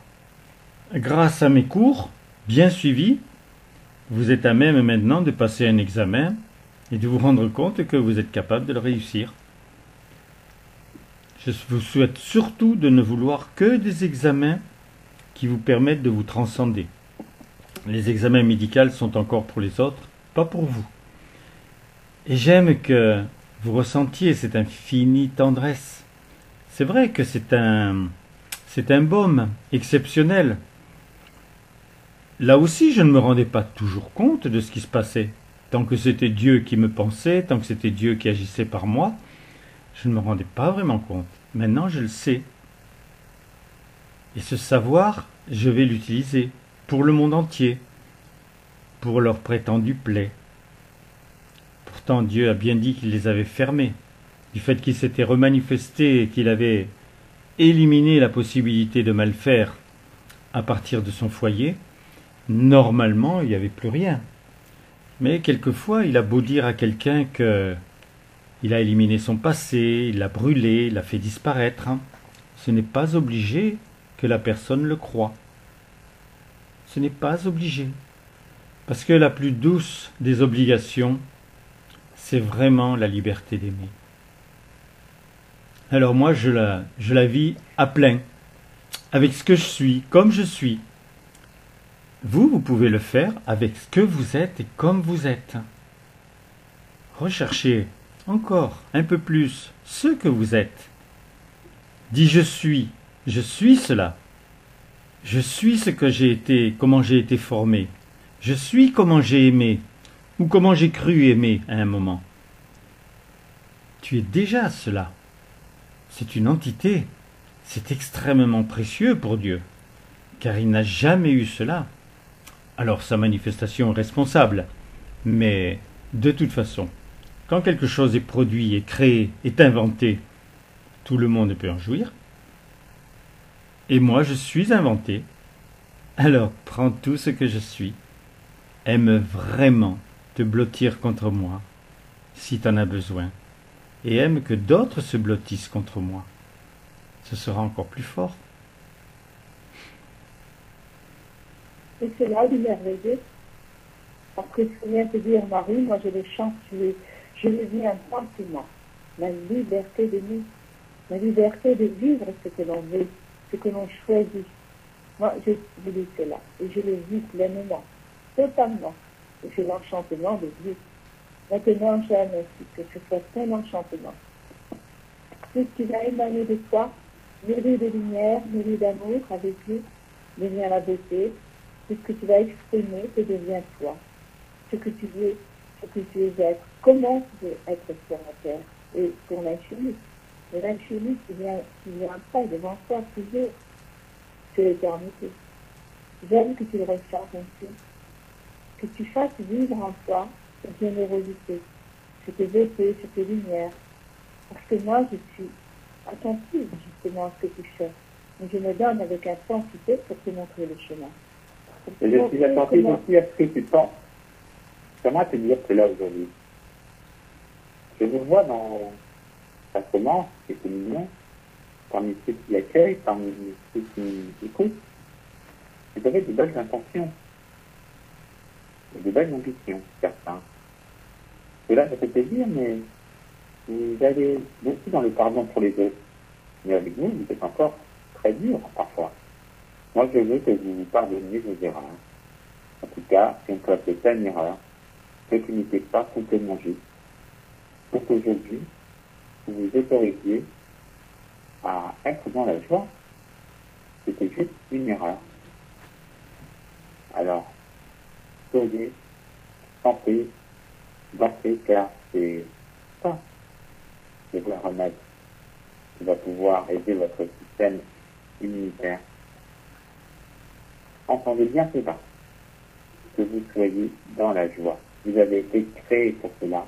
Grâce à mes cours, bien suivis, vous êtes à même maintenant de passer un examen et de vous rendre compte que vous êtes capable de le réussir. Je vous souhaite surtout de ne vouloir que des examens qui vous permettent de vous transcender. Les examens médicaux sont encore pour les autres, pas pour vous. Et j'aime que vous ressentiez cette infinie tendresse. C'est vrai que c'est un baume exceptionnel. Là aussi, je ne me rendais pas toujours compte de ce qui se passait. Tant que c'était Dieu qui me pensait, tant que c'était Dieu qui agissait par moi, je ne me rendais pas vraiment compte. Maintenant, je le sais. Et ce savoir, je vais l'utiliser pour le monde entier, pour leurs prétendues plaies. Pourtant, Dieu a bien dit qu'il les avait fermées. du fait qu'il s'était remanifesté et qu'il avait éliminé la possibilité de mal faire à partir de son foyer, normalement, il n'y avait plus rien. Mais quelquefois, il a beau dire à quelqu'un que il a éliminé son passé, il l'a brûlé, il l'a fait disparaître, ce n'est pas obligé que la personne le croie. Ce n'est pas obligé. Parce que la plus douce des obligations, c'est vraiment la liberté d'aimer. Alors moi, je la vis à plein, avec ce que je suis, comme je suis. Vous pouvez le faire avec ce que vous êtes et comme vous êtes. Recherchez encore un peu plus ce que vous êtes. Dis je suis cela. Je suis ce que j'ai été, comment j'ai été formé. Je suis comment j'ai aimé, ou comment j'ai cru aimer à un moment. Tu es déjà cela. C'est une entité. C'est extrêmement précieux pour Dieu, car il n'a jamais eu cela. Alors sa manifestation est responsable, mais de toute façon, quand quelque chose est produit, est créé, est inventé, tout le monde peut en jouir. Et moi je suis inventé. Alors prends tout ce que je suis. Aime vraiment te blottir contre moi, si tu en as besoin, et aime que d'autres se blottissent contre moi. Ce sera encore plus fort. Et c'est là du merveilleux. Parce que je viens de dire, Marie, moi j'ai les chance, je le vis un sentiment, la liberté d'aimer, la liberté de vivre ce que l'on veut, ce que l'on choisit. Moi, je vis cela, et je le vis pleinement, totalement. Et c'est l'enchantement de Dieu. Maintenant, jamais, que ce soit un enchantement. Tout ce qui va émaner de toi, mêlé de lumière, mêlé d'amour avec Dieu, devient la beauté. Tout ce que tu vas exprimer, te devient toi. Ce que tu veux être. Comment tu veux être sur la terre et sur l'infini. Et l'infini qui vient après, devant toi, toujours. C'est l'éternité. J'aime que tu le ressentes ainsi. Que tu fasses vivre en toi cette générosité, cette beauté, cette lumière. Parce que moi, je suis attentive justement à ce que tu fais. Mais je me donne avec intensité pour te montrer le chemin. Et je suis attentive aussi à ce que tu penses. Comment te dire que là aujourd'hui? Je vous vois dans ta commence, c'est mignon, parmi ceux qui l'accueillent, parmi ceux qui écoutent. Vous avez de belles intentions, de belles ambitions, certains. Cela, ça fait plaisir, mais vous allez beaucoup dans le pardon pour les autres. Mais avec nous, vous êtes encore très dur parfois. Moi, je veux que vous pardonniez vos erreurs. En tout cas, si on peut appeler ça une erreur, ce qui n'était pas complètement juste, pour qu'aujourd'hui, vous vous autorisiez à être dans la joie. C'était juste une erreur. Alors, soyez, sentez, dansez, car c'est ça le vrai remède qui va pouvoir aider votre système immunitaire. Entendez bien cela, que vous soyez dans la joie. Vous avez été créé pour cela.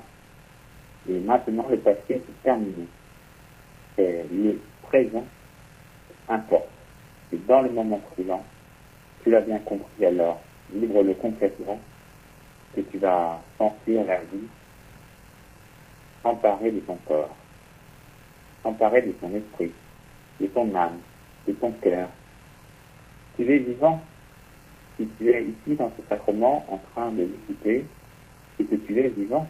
Et maintenant, le passé est terminé. C'est le présent importe. Et dans le moment présent, tu l'as bien compris alors, libre-le complètement, que tu vas sentir la vie s'emparer de ton corps, s'emparer de ton esprit, de ton âme, de ton cœur. Tu es vivant. Si tu es ici dans ce sacrement en train de l'écouter, et que tu es vivant,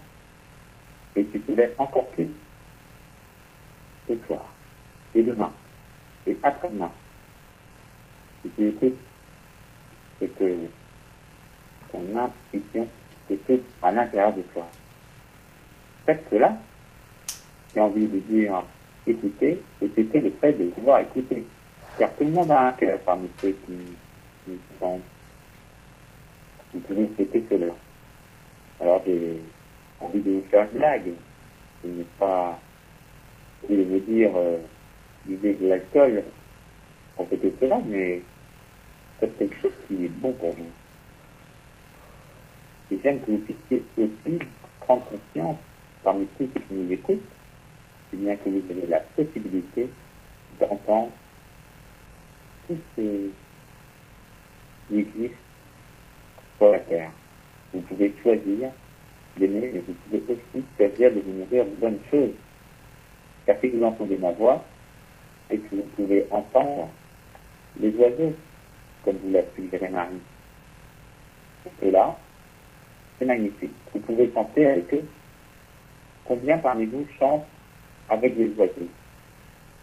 et tu te l'es encore plus ce soir, et demain, et après-demain. Si tu écoutes, c'est que ton intuition t'écoute à l'intérieur de toi. Faites cela, j'ai envie de dire écouter, et c'était le fait de pouvoir écouter. Car tout le monde a un cœur parmi ceux qui sont. Vous pouvez fêter cela. Alors j'ai envie de vous faire une blague. Je n'ai pas envie de vous dire buvez de l'alcool pour fêter cela, mais c'est quelque chose qui est bon pour vous. Et j'aime que vous puissiez aussi prendre conscience parmi ceux qui nous écoutent c'est bien que vous avez la possibilité d'entendre tout ce qui existe sur la terre. Vous pouvez choisir d'aimer, mais vous pouvez aussi choisir de vous nourrir de bonnes choses. Car si vous entendez ma voix, et que vous pouvez entendre les oiseaux, comme vous l'a suggéré Marie. Et là, c'est magnifique. Vous pouvez chanter avec eux. Combien parmi vous chantent avec des oiseaux?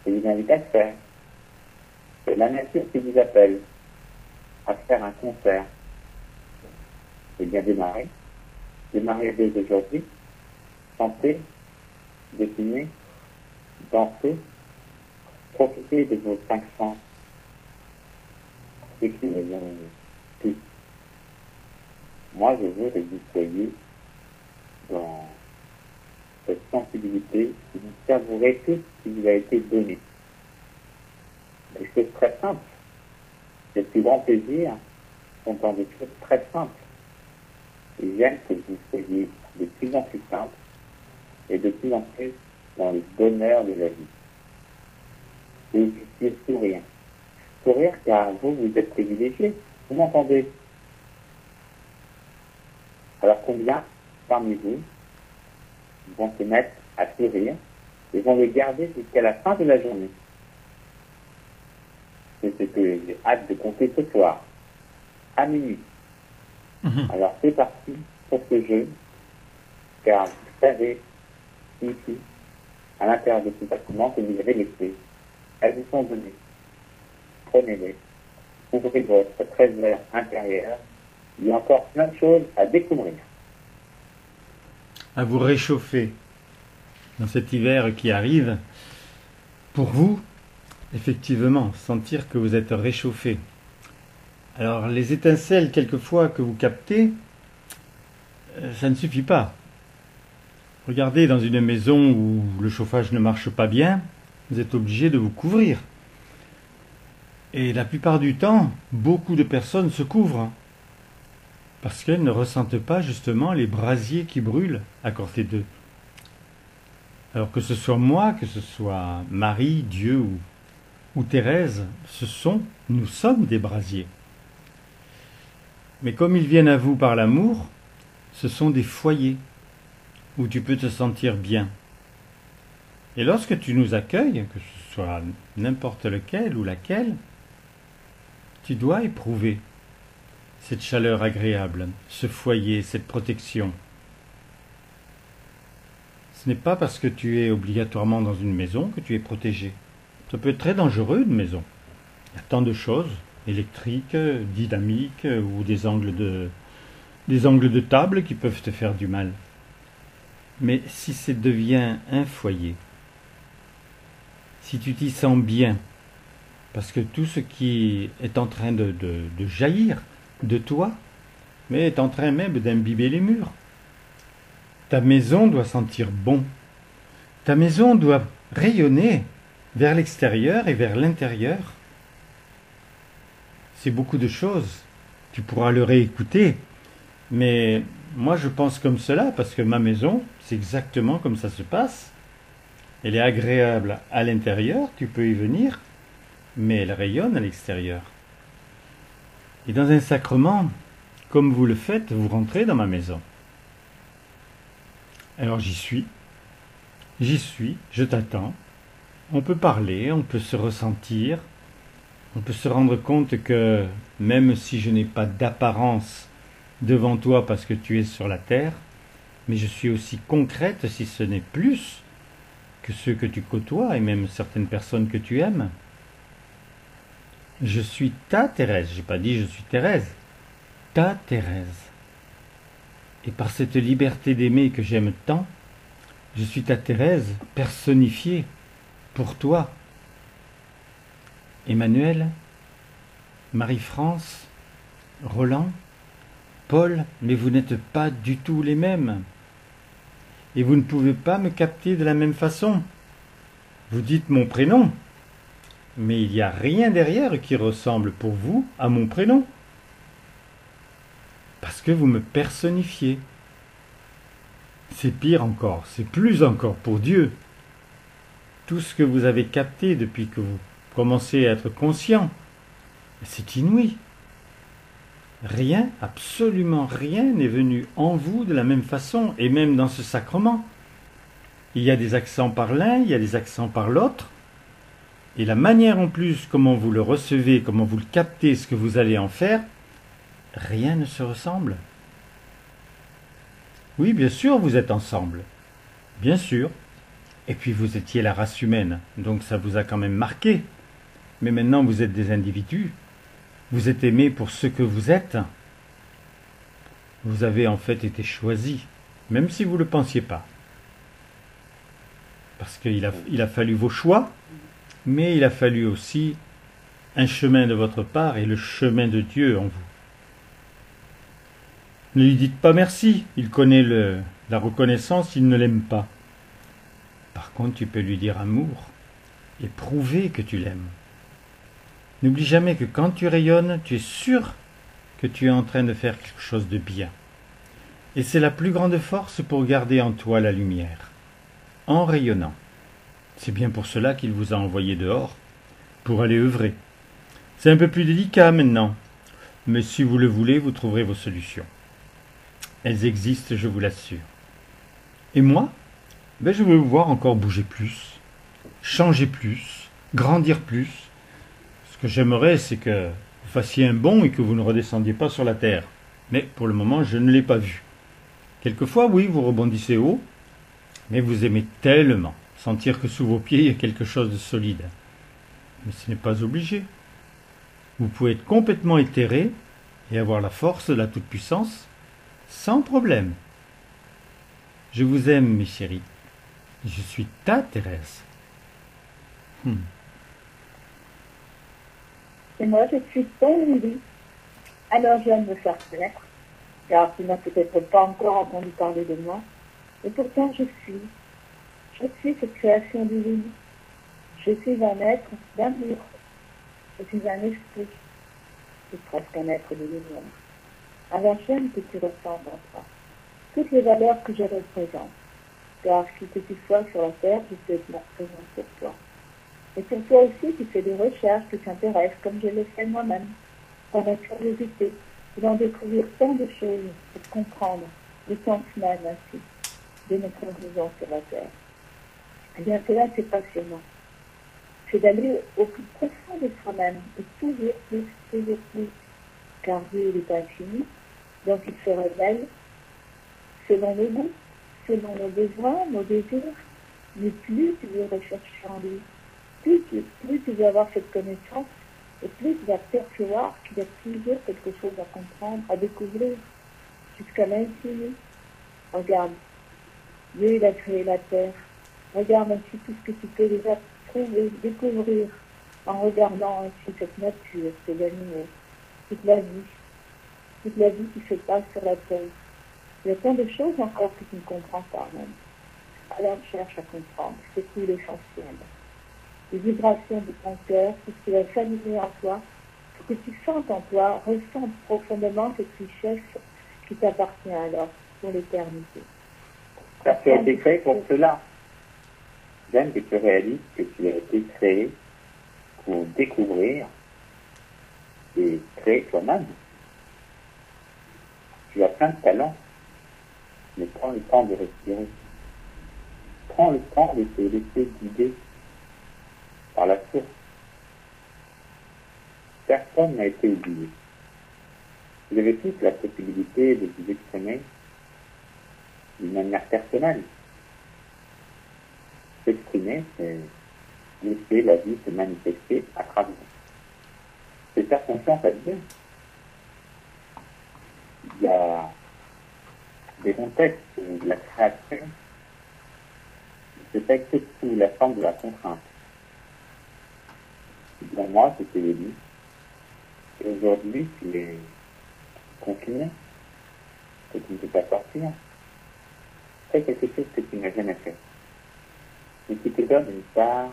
Je vous invite à le faire. C'est la nature qui vous appelle à faire un concert. Et bien démarrer. Démarrer dès aujourd'hui. Chanter, dessiner, danser, profiter de vos 5 sens. Ceux qui les ont tous. Moi, je veux que vous soyez dans cette sensibilité, que vous savourez tout ce qui vous a été donné. Des choses très simples. Les plus grands plaisirs sont dans des choses très simples. Et j'aime que vous soyez de plus en plus simples et de plus en plus dans le bonheur de la vie. Et vous puissiez sourire. Sourire car vous êtes privilégiés. Vous m'entendez? Alors combien parmi vous vont se mettre à sourire et vont le garder jusqu'à la fin de la journée? C'est ce que j'ai hâte de compter ce soir, à minuit. Alors c'est parti pour ce jeu, car vous savez, ici, à l'intérieur de ce bâtiment que vous avez laissé, elles vous sont données. Prenez-les, ouvrez votre trésor intérieur, il y a encore plein de choses à découvrir. À vous réchauffer dans cet hiver qui arrive, pour vous, effectivement, sentir que vous êtes réchauffé. Alors les étincelles quelquefois que vous captez, ça ne suffit pas. Regardez, dans une maison où le chauffage ne marche pas bien, vous êtes obligé de vous couvrir. Et la plupart du temps, beaucoup de personnes se couvrent parce qu'elles ne ressentent pas justement les brasiers qui brûlent à côté d'eux. Alors que ce soit moi, que ce soit Marie, Dieu ou Thérèse, nous sommes des brasiers. Mais comme ils viennent à vous par l'amour, ce sont des foyers où tu peux te sentir bien. Et lorsque tu nous accueilles, que ce soit n'importe lequel ou laquelle, tu dois éprouver cette chaleur agréable, ce foyer, cette protection. Ce n'est pas parce que tu es obligatoirement dans une maison que tu es protégé. Ça peut être très dangereux, une maison. Il y a tant de choses, électriques, dynamiques, ou des angles de table qui peuvent te faire du mal. Mais si ça devient un foyer, si tu t'y sens bien, parce que tout ce qui est en train de jaillir de toi, mais est en train même d'imbiber les murs. Ta maison doit sentir bon. Ta maison doit rayonner vers l'extérieur et vers l'intérieur. C'est beaucoup de choses. Tu pourras le réécouter. Mais moi je pense comme cela parce que ma maison, c'est exactement comme ça se passe. Elle est agréable à l'intérieur, tu peux y venir, mais elle rayonne à l'extérieur. Et dans un sacrement, comme vous le faites, vous rentrez dans ma maison. Alors j'y suis, je t'attends. On peut parler, on peut se ressentir, on peut se rendre compte que même si je n'ai pas d'apparence devant toi parce que tu es sur la terre, mais je suis aussi concrète si ce n'est plus que ceux que tu côtoies et même certaines personnes que tu aimes. Je suis ta Thérèse, j'ai pas dit je suis Thérèse, ta Thérèse. Et par cette liberté d'aimer que j'aime tant, je suis ta Thérèse personnifiée pour toi. Emmanuel, Marie-France, Roland, Paul, mais vous n'êtes pas du tout les mêmes. Et vous ne pouvez pas me capter de la même façon. Vous dites mon prénom, mais il n'y a rien derrière qui ressemble pour vous à mon prénom. Parce que vous me personnifiez. C'est pire encore, c'est plus encore pour Dieu. tout ce que vous avez capté depuis que vous commencez à être conscient, c'est inouï. Rien, absolument rien n'est venu en vous de la même façon, et même dans ce sacrement. Il y a des accents par l'un, il y a des accents par l'autre, et la manière en plus comment vous le recevez, comment vous le captez, ce que vous allez en faire, rien ne se ressemble. Oui, bien sûr, vous êtes ensemble. Bien sûr. Et puis vous étiez la race humaine, donc ça vous a quand même marqué. Mais maintenant vous êtes des individus. Vous êtes aimés pour ce que vous êtes. Vous avez en fait été choisis, même si vous ne le pensiez pas. Parce qu'il a fallu vos choix, mais il a fallu aussi un chemin de votre part et le chemin de Dieu en vous. Ne lui dites pas merci, il connaît la reconnaissance, il ne l'aime pas. Par contre, tu peux lui dire amour et prouver que tu l'aimes. N'oublie jamais que quand tu rayonnes, tu es sûr que tu es en train de faire quelque chose de bien. Et c'est la plus grande force pour garder en toi la lumière, en rayonnant. C'est bien pour cela qu'il vous a envoyé dehors, pour aller œuvrer. C'est un peu plus délicat maintenant, mais si vous le voulez, vous trouverez vos solutions. Elles existent, je vous l'assure. Et moi, je veux vous voir encore bouger plus, changer plus, grandir plus. Ce que j'aimerais, c'est que vous fassiez un bond et que vous ne redescendiez pas sur la terre. Mais pour le moment, je ne l'ai pas vu. Quelquefois, oui, vous rebondissez haut, mais vous aimez tellement sentir que sous vos pieds, il y a quelque chose de solide. Mais ce n'est pas obligé. Vous pouvez être complètement éthéré et avoir la force de la toute-puissance sans problème. Je vous aime, mes chéris. Je suis ta Thérèse. Et moi, je suis ton Lily. Alors, je viens de me faire connaître, car tu n'as peut-être pas encore entendu parler de moi. Et pourtant, je suis. Je suis cette création divine. Je suis un être d'amour. Je suis un esprit. Je suis presque un être de lumière. Alors, j'aime que tu ressembles en toi toutes les valeurs que je représente. Car qui que tu sois sur la terre, je peux être la présence pour toi. Et pour toi aussi, tu fais des recherches, tu t'intéresses, comme je l'ai fait moi-même, par la curiosité, et d'en découvrir tant de choses pour comprendre le sens même ainsi de notre vivant sur la terre. Eh bien, cela, c'est passionnant. C'est d'aller au plus profond de soi-même, et toujours plus, car Dieu il est infini, donc il se révèle selon nos goûts, selon nos besoins, nos désirs, mais plus tu veux rechercher en lui, plus tu veux avoir cette connaissance, et plus tu vas percevoir qu'il y a toujours quelque chose à comprendre, à découvrir, jusqu'à l'infini. Regarde, Dieu il a créé la terre. Regarde ainsi tout ce que tu peux déjà trouver, découvrir, en regardant ainsi cette nature, ces animaux, toute la vie qui se passe sur la terre. Il y a tant de choses encore que tu ne comprends pas même. Alors cherche à comprendre, c'est tout l'essentiel. Les vibrations de ton cœur, tout ce qui va s'allumer en toi, pour que tu sentes en toi, ressentes profondément cette richesse qui t'appartient alors pour l'éternité. Ça a été créé pour cela. J'aime que tu réalises que tu as été créé pour découvrir et créer toi-même. Tu as plein de talents, mais prends le temps de respirer. Prends le temps de te laisser guider par la source. Personne n'a été oublié. Vous avez tous la possibilité de vous exprimer d'une manière personnelle. S'exprimer, c'est laisser la vie se manifester à travers vous. C'est faire confiance à Dieu. Il y a des contextes où la création se fait que sous la forme de la contrainte. Pour moi, c'était le but. Et aujourd'hui, tu es confiné, que tu ne peux pas sortir. C'est quelque chose que tu n'as jamais fait. Et qui te donne une part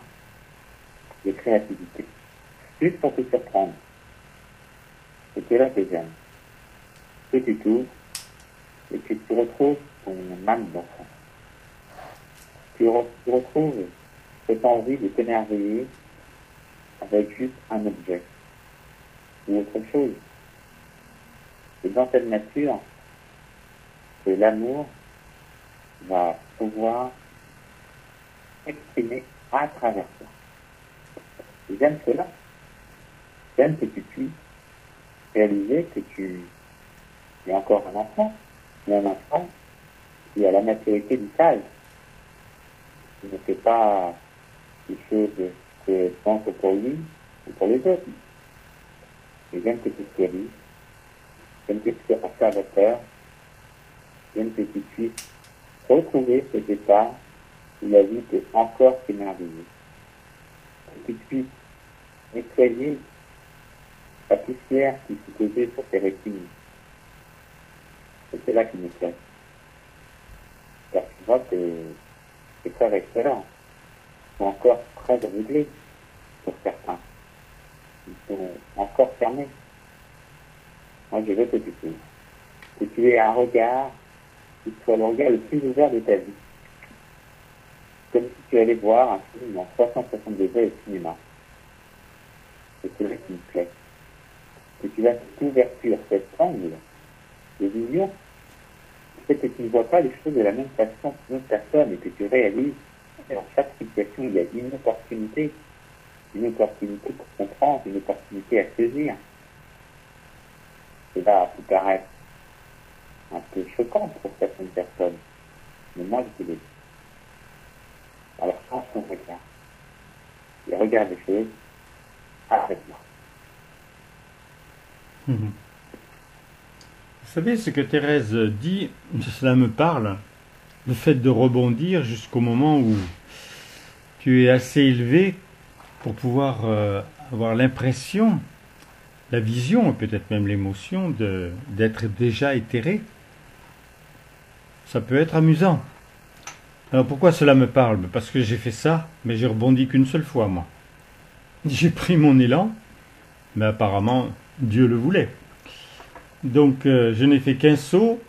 de créativité. Juste pour te surprendre. C'est là que j'aime. Que tu t'ouvres et que tu retrouves ton âme d'enfant. Tu retrouves cette envie de t'émerveiller avec juste un objet ou autre chose. Et dans cette nature, que l'amour va pouvoir exprimer à travers toi. Et j'aime cela. J'aime que tu puisses réaliser que tu es encore un enfant, mais un enfant qui a la maturité du sage. Il ne fait pas des choses que pense pour lui ou pour les autres. Et j'aime que tu sois libre, j'aime que tu sois observateur, j'aime que tu puisses retrouver cet état où la vie peut encore s'émerveiller. Que tu puisses nettoyer la poussière qui s'est posée sur tes rétines. C'est là qui me plaît. Car tu vois que tes frères et sœurs sont encore très aveuglés pour certains. Ils sont encore fermés. Moi, je veux que tu t'ouvres. Que tu aies un regard qui soit le regard le plus ouvert de ta vie. Comme si tu allais voir un film en 360 degrés au cinéma. C'est cela qui me plaît. Que tu as cette ouverture, cet angle de vision, fait que tu ne vois pas les choses de la même façon qu'une autre personne et que tu réalises que dans chaque situation, il y a une opportunité pour comprendre, une opportunité à saisir. Cela peut paraître un peu choquant pour certaines personnes, mais moi je te le dis. Alors change ton regard et regarde les choses avec moi. Vous savez ce que Thérèse dit, cela me parle, le fait de rebondir jusqu'au moment où tu es assez élevé pour pouvoir avoir l'impression, la vision et peut-être même l'émotion d'être déjà éthéré. Ça peut être amusant. Alors pourquoi cela me parle? Parce que j'ai fait ça, mais j'ai rebondi qu'une seule fois, moi. J'ai pris mon élan, mais apparemment Dieu le voulait. Donc je n'ai fait qu'un saut.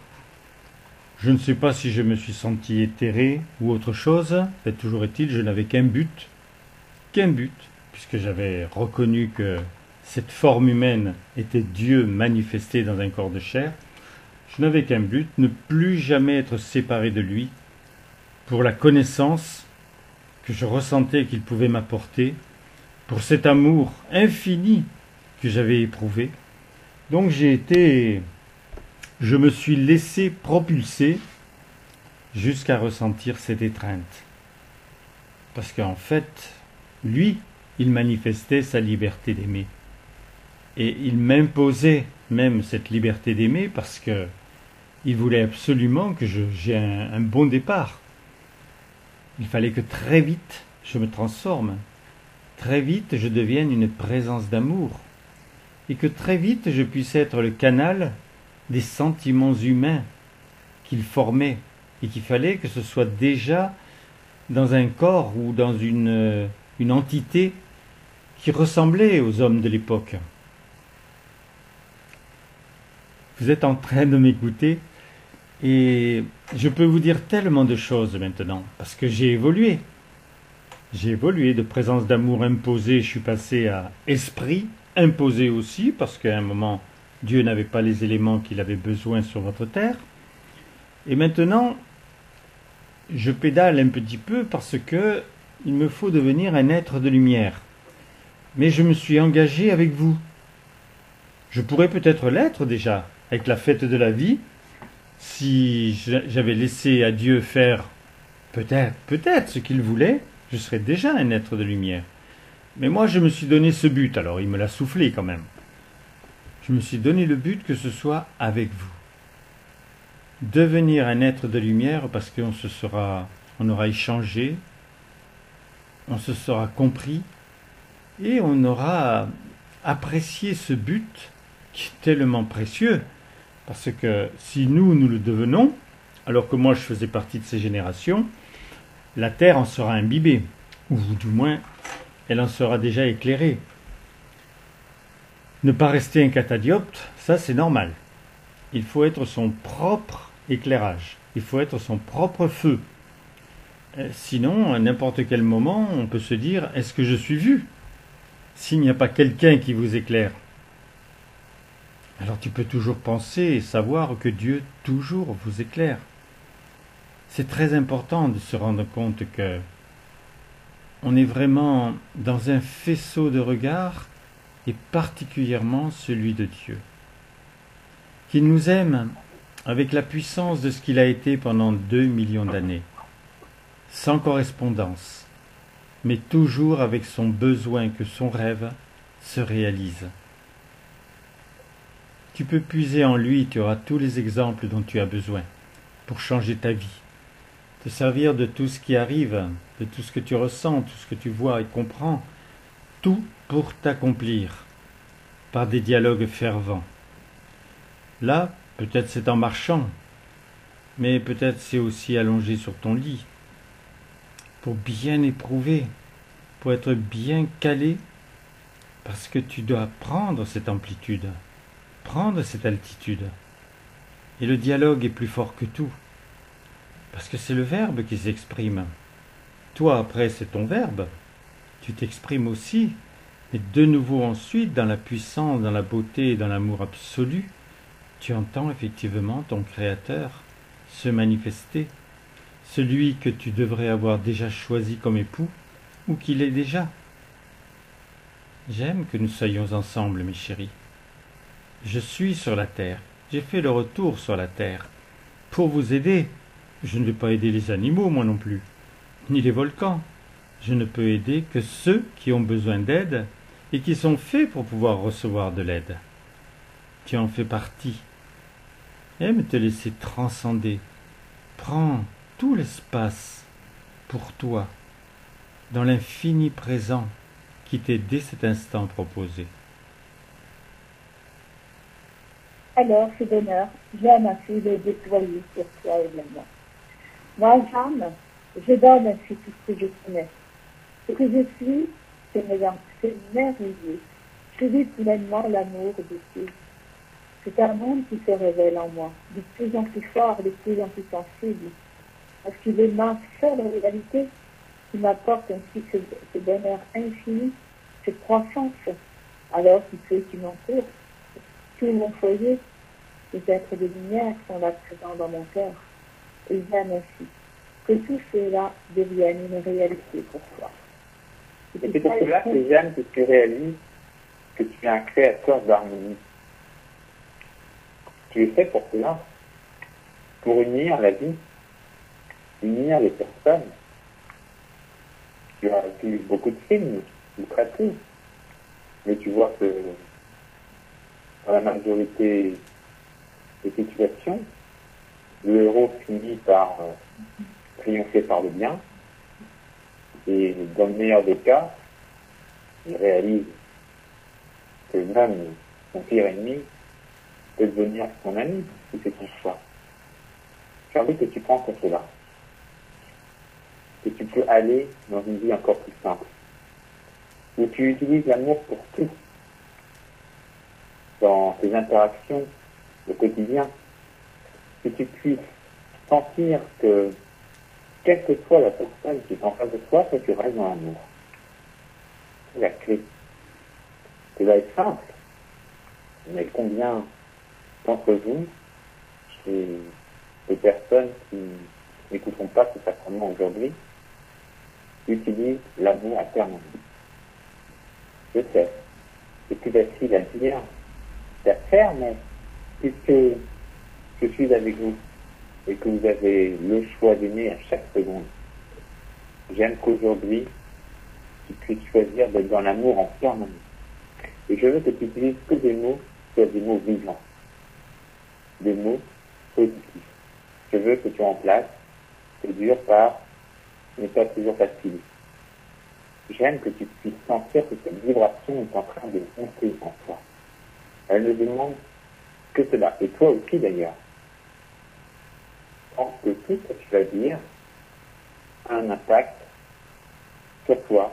Je ne sais pas si je me suis senti éthéré ou autre chose. Mais toujours est-il, je n'avais qu'un but, puisque j'avais reconnu que cette forme humaine était Dieu manifesté dans un corps de chair. Je n'avais qu'un but, ne plus jamais être séparé de lui, pour la connaissance que je ressentais qu'il pouvait m'apporter, pour cet amour infini que j'avais éprouvé. Donc je me suis laissé propulser jusqu'à ressentir cette étreinte. Parce qu'en fait, lui, il manifestait sa liberté d'aimer. Et il m'imposait même cette liberté d'aimer parce que il voulait absolument que j'ai un bon départ. Il fallait que très vite je me transforme. Très vite je devienne une présence d'amour. Et que très vite je puisse être le canal des sentiments humains qu'il formait. Et qu'il fallait que ce soit déjà dans un corps ou dans une entité qui ressemblait aux hommes de l'époque. Vous êtes en train de m'écouter et je peux vous dire tellement de choses maintenant parce que j'ai évolué. J'ai évolué de présence d'amour imposée, je suis passé à esprit imposé aussi parce qu'à un moment Dieu n'avait pas les éléments qu'il avait besoin sur votre terre. Et maintenant, je pédale un petit peu parce que il me faut devenir un être de lumière. Mais je me suis engagé avec vous. Je pourrais peut-être l'être déjà, avec la fête de la vie, si j'avais laissé à Dieu faire peut-être ce qu'il voulait, je serais déjà un être de lumière. Mais moi, je me suis donné ce but, alors il me l'a soufflé quand même. Je me suis donné le but que ce soit avec vous. Devenir un être de lumière parce on aura échangé, on se sera compris et on aura apprécié ce but qui est tellement précieux. Parce que si nous le devenons, alors que moi je faisais partie de ces générations, la Terre en sera imbibée, ou du moins elle en sera déjà éclairée. Ne pas rester un catadiopte, ça c'est normal. Il faut être son propre éclairage, il faut être son propre feu. Sinon, à n'importe quel moment, on peut se dire, est-ce que je suis vu? S'il n'y a pas quelqu'un qui vous éclaire. Alors tu peux toujours penser et savoir que Dieu toujours vous éclaire. C'est très important de se rendre compte que on est vraiment dans un faisceau de regards, et particulièrement celui de Dieu, qu'il nous aime avec la puissance de ce qu'il a été pendant 2 millions d'années, sans correspondance, mais toujours avec son besoin que son rêve se réalise. Tu peux puiser en lui, tu auras tous les exemples dont tu as besoin pour changer ta vie, te servir de tout ce qui arrive, de tout ce que tu ressens, tout ce que tu vois et comprends, tout pour t'accomplir par des dialogues fervents. Là, peut-être c'est en marchant, mais peut-être c'est aussi allongé sur ton lit, pour bien éprouver, pour être bien calé, parce que tu dois prendre cette amplitude, prendre cette altitude. Et le dialogue est plus fort que tout, parce que c'est le verbe qui s'exprime. Toi, après, c'est ton verbe, tu t'exprimes aussi, mais de nouveau ensuite, dans la puissance, dans la beauté, dans l'amour absolu, tu entends effectivement ton Créateur se manifester, celui que tu devrais avoir déjà choisi comme époux, ou qu'il est déjà. J'aime que nous soyons ensemble, mes chéris. Je suis sur la terre, j'ai fait le retour sur la terre, pour vous aider. Je ne vais pas aider les animaux, moi non plus, ni les volcans. Je ne peux aider que ceux qui ont besoin d'aide et qui sont faits pour pouvoir recevoir de l'aide. Tu en fais partie. Aime te laisser transcender. Prends tout l'espace pour toi, dans l'infini présent qui t'est dès cet instant proposé. Alors, ce bonheur, j'aime ainsi le déployer sur toi également. Moi, Jeanne, je donne ainsi tout ce que je connais. Ce que je suis, c'est merveilleux. Je vis pleinement l'amour de Dieu. C'est un monde qui se révèle en moi, de plus en plus fort, de plus en plus sensible, parce qu'il est ma seule réalité qui m'apporte ainsi ce bonheur infini, cette croissance, alors que ceux qui m'entourent, tout mon foyer, les êtres de lumière sont là présents dans mon cœur. Et j'aime ainsi que tout cela devienne une réalité pour toi. Et c'est pour cela que j'aime que tu réalises que tu es un créateur d'harmonie. Tu es fait pour cela, pour unir la vie, unir les personnes. Tu as vu beaucoup de films, ou très peu, mais tu vois que dans la majorité des situations, le héros finit par triompher par le bien, et dans le meilleur des cas, il réalise que même son pire ennemi peut devenir son ami, si c'est ton choix. J'ai envie que tu penses à cela, que tu peux aller dans une vie encore plus simple, où tu utilises l'amour pour tout, dans tes interactions au quotidien, que tu puisses sentir que, quelle que soit la personne qui est en face de toi, que tu restes dans l'amour. C'est la clé. Ça va être simple, mais combien d'entre vous, chez les personnes qui n'écouteront pas ce sacrement aujourd'hui, utilisent l'amour à permanence? Je sais, c'est plus facile à dire qu'à faire, mais puisque je suis avec vous et que vous avez le choix d'aimer à chaque seconde, j'aime qu'aujourd'hui, tu puisses choisir d'être dans l'amour en permanence. Et je veux que tu utilises que des mots, soit des mots vivants, des mots positifs. Je veux que tu remplaces le dur par ce n'est pas toujours facile. J'aime que tu puisses sentir que cette vibration est en train de monter en toi. Elle ne demande que cela, et toi aussi d'ailleurs. Pense que tout ce que tu vas dire a un impact sur toi,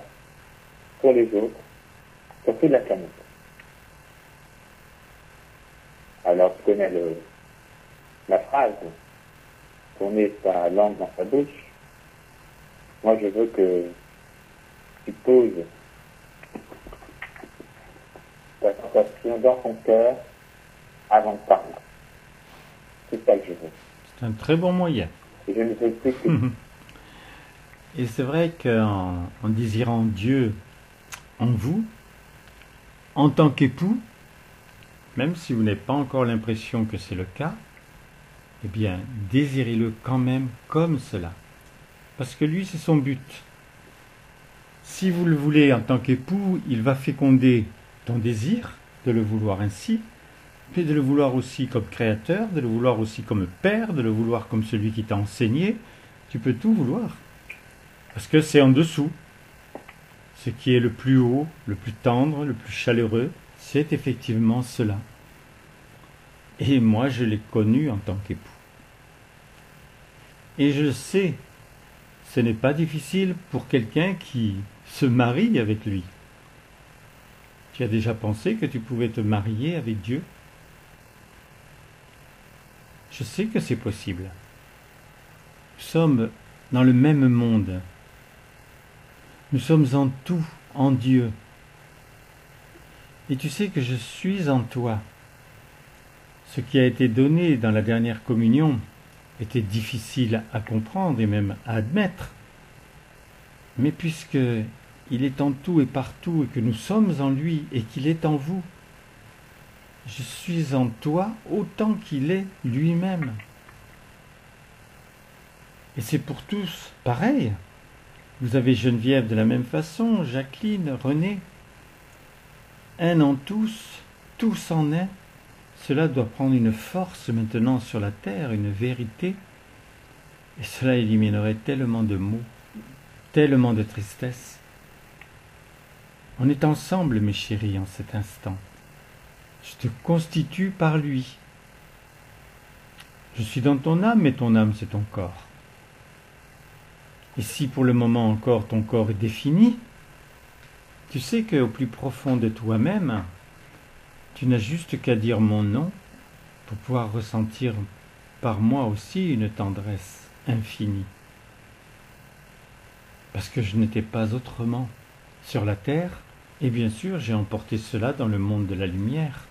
sur les autres, sur toute la planète. Alors tu connais la phrase, tourner sa langue dans sa bouche, Moi, je veux que tu poses ta sensation dans ton cœur avant de parler. C'est ça que je veux. C'est un très bon moyen. Et je ne veux plus que... Et c'est vrai qu'en désirant Dieu en vous, en tant qu'époux, même si vous n'avez pas encore l'impression que c'est le cas, eh bien, désirez-le quand même comme cela. Parce que lui, c'est son but. Si vous le voulez en tant qu'époux, il va féconder ton désir de le vouloir ainsi, mais de le vouloir aussi comme créateur, de le vouloir aussi comme père, de le vouloir comme celui qui t'a enseigné. Tu peux tout vouloir. Parce que c'est en dessous. Ce qui est le plus haut, le plus tendre, le plus chaleureux, c'est effectivement cela. Et moi, je l'ai connu en tant qu'époux. Et je le sais, ce n'est pas difficile pour quelqu'un qui se marie avec lui. Tu as déjà pensé que tu pouvais te marier avec Dieu? Je sais que c'est possible. Nous sommes dans le même monde. Nous sommes en tout, en Dieu. Et tu sais que je suis en toi. Ce qui a été donné dans la dernière communion était difficile à comprendre et même à admettre. Mais puisque il est en tout et partout et que nous sommes en lui et qu'il est en vous, je suis en toi autant qu'il est lui-même. Et c'est pour tous pareil. Vous avez Geneviève de la même façon, Jacqueline, René. Un en tous, tous en un. Cela doit prendre une force maintenant sur la terre, une vérité. Et cela éliminerait tellement de maux, tellement de tristesse. On est ensemble, mes chéris, en cet instant. Je te constitue par lui. Je suis dans ton âme, mais ton âme, c'est ton corps. Et si pour le moment encore ton corps est défini, tu sais qu'au plus profond de toi-même, tu n'as juste qu'à dire mon nom pour pouvoir ressentir par moi aussi une tendresse infinie. Parce que je n'étais pas autrement sur la terre, et bien sûr j'ai emporté cela dans le monde de la lumière,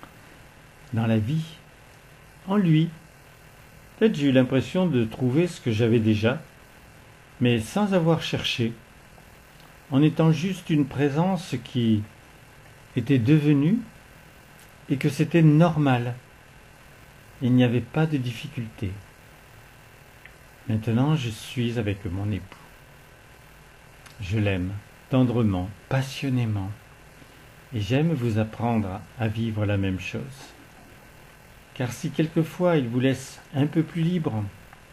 dans la vie, en lui. Peut-être j'ai eu l'impression de trouver ce que j'avais déjà, mais sans avoir cherché, en étant juste une présence qui était devenue et que c'était normal. Il n'y avait pas de difficulté. Maintenant, je suis avec mon époux. Je l'aime tendrement, passionnément, et j'aime vous apprendre à vivre la même chose. Car si quelquefois il vous laisse un peu plus libre,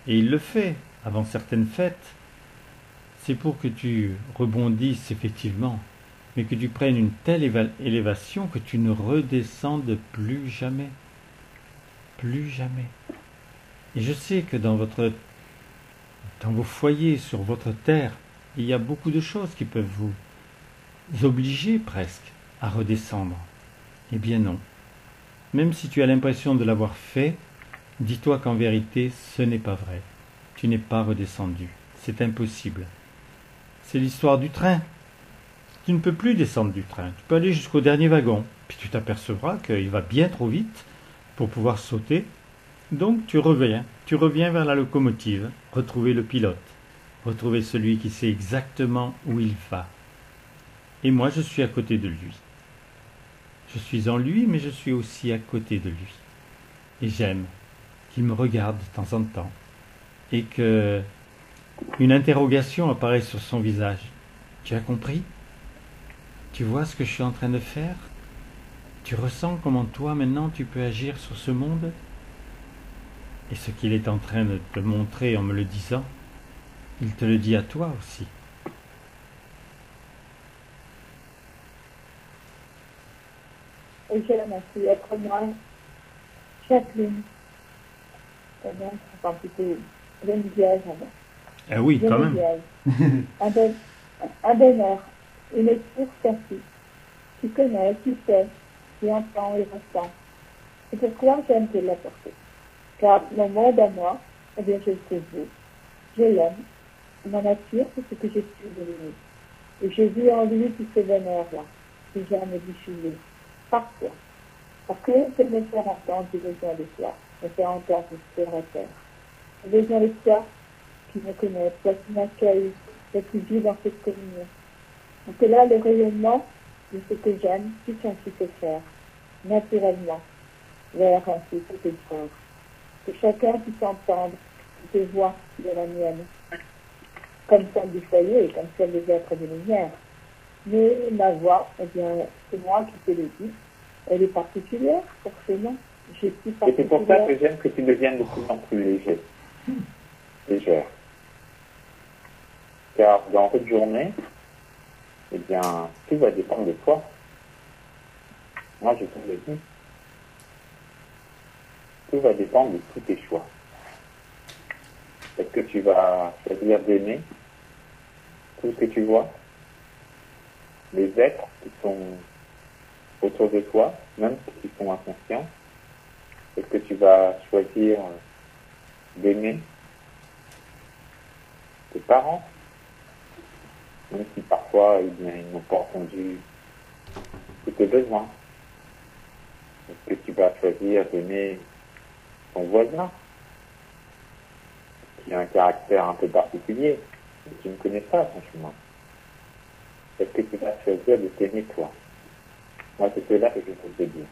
et il le fait avant certaines fêtes, c'est pour que tu rebondisses effectivement, mais que tu prennes une telle élévation que tu ne redescendes plus jamais. Plus jamais. Et je sais que dans vos foyers, sur votre terre, il y a beaucoup de choses qui peuvent vous obliger presque à redescendre. Eh bien non. Même si tu as l'impression de l'avoir fait, dis-toi qu'en vérité, ce n'est pas vrai. Tu n'es pas redescendu. C'est impossible. C'est l'histoire du train. Tu ne peux plus descendre du train. Tu peux aller jusqu'au dernier wagon. Puis tu t'apercevras qu'il va bien trop vite pour pouvoir sauter. Donc tu reviens vers la locomotive, retrouver le pilote, retrouver celui qui sait exactement où il va. Et moi je suis à côté de lui. Je suis en lui, mais je suis aussi à côté de lui. Et j'aime qu'il me regarde de temps en temps et que une interrogation apparaît sur son visage. Tu as compris? Tu vois ce que je suis en train de faire? Tu ressens comment toi maintenant tu peux agir sur ce monde? Et ce qu'il est en train de te montrer en me le disant, il te le dit à toi aussi. Et je remercie être moi, Jacqueline. Et donc, quand c'était Geneviève avant. Ah oui, quand même. Un bonheur, une épouse certitude. Tu connais, tu sais, tu entends et ressens. C'est pourquoi j'aime te l'apporter. Car mon monde à moi, eh bien, je le sais, je l'aime, ma nature, c'est ce que je suis devenue. Et j'ai vu en lui tout ce bonheur-là, que j'ai à me diffuser, parfois. Parce que c'est me faire entendre du besoin de toi, me faire entendre sur la terre. J'ai besoin de toi qui me connais, toi qui m'accueilles, toi qui vis dans cette communion. Donc là, le rayonnement de ce que j'aime, puisse ainsi se faire, naturellement, vers ainsi ce que je pense. Que chacun puisse entendre ces voix de la mienne, comme celle du foyer et comme celle des êtres de lumière. Mais ma voix, eh bien, c'est moi qui te le dis, elle est particulière, forcément. Je suis Et c'est pour ça particulière. que j'aime que tu deviennes de plus en plus léger. Légère. Car dans cette journée, eh bien, tout va dépendre de toi. Moi, je te le dis. Tout va dépendre de tous tes choix. Est-ce que tu vas choisir d'aimer tout ce que tu vois, les êtres qui sont autour de toi, même qui sont inconscients? Est-ce que tu vas choisir d'aimer tes parents, même si parfois eh bien, ils n'ont pas entendu tous tes besoins? Est-ce que tu vas choisir d'aimer ton voisin, qui a un caractère un peu particulier, et qui ne connaît pas son chemin? Est-ce que tu vas choisir de t'aimer toi? Moi, c'est cela que je veux te dire.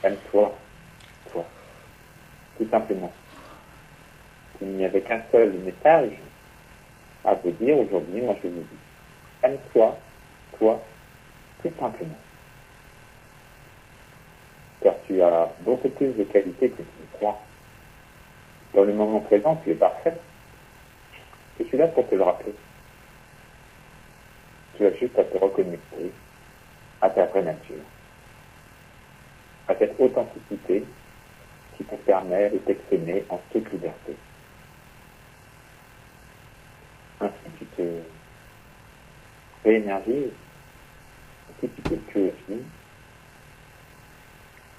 Aime-toi, toi. Tout simplement. Il n'y avait qu'un seul message à vous dire aujourd'hui, moi je vous dis. Aime-toi, toi, tout simplement. Car tu as beaucoup plus de qualités que tu ne crois. Dans le moment présent, tu es parfait. Je suis là pour te le rappeler. Tu as juste à te reconnecter à ta vraie nature, à cette authenticité qui te permet de t'exprimer en toute liberté. Ainsi tu te réénergises, ainsi tu te purifies,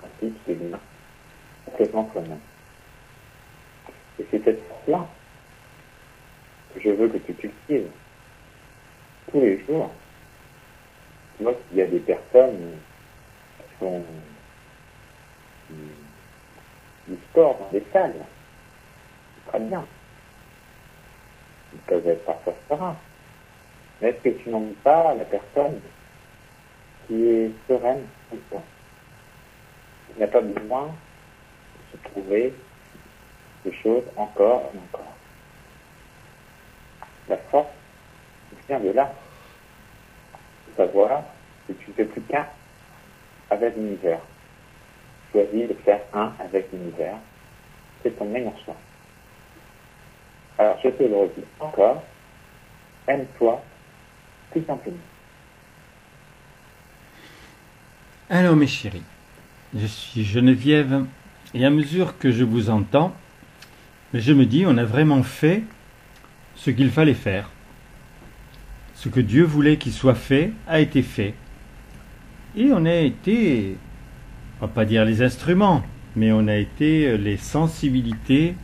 ainsi tu deviens complètement toi-même. Et c'est cette force-là que je veux que tu cultives tous les jours. Tu vois qu'il y a des personnes qui font du sport dans des salles. C'est très bien. Ils peuvent être parfois sereins. Mais est-ce que tu n'en dis pas à la personne qui est sereine tout le temps? Il n'a pas besoin de se trouver des choses encore et encore. La force vient de là. De savoir que tu ne fais plus qu'un avec l'univers. Choisis de faire un avec l'univers. C'est ton meilleur choix. Alors, je te le redis encore. Aime-toi, tout simplement. Alors mes chéris, je suis Geneviève et à mesure que je vous entends, je me dis on a vraiment fait ce qu'il fallait faire. Ce que Dieu voulait qu'il soit fait a été fait. Et on a été, on va pas dire les instruments, mais on a été les sensibilités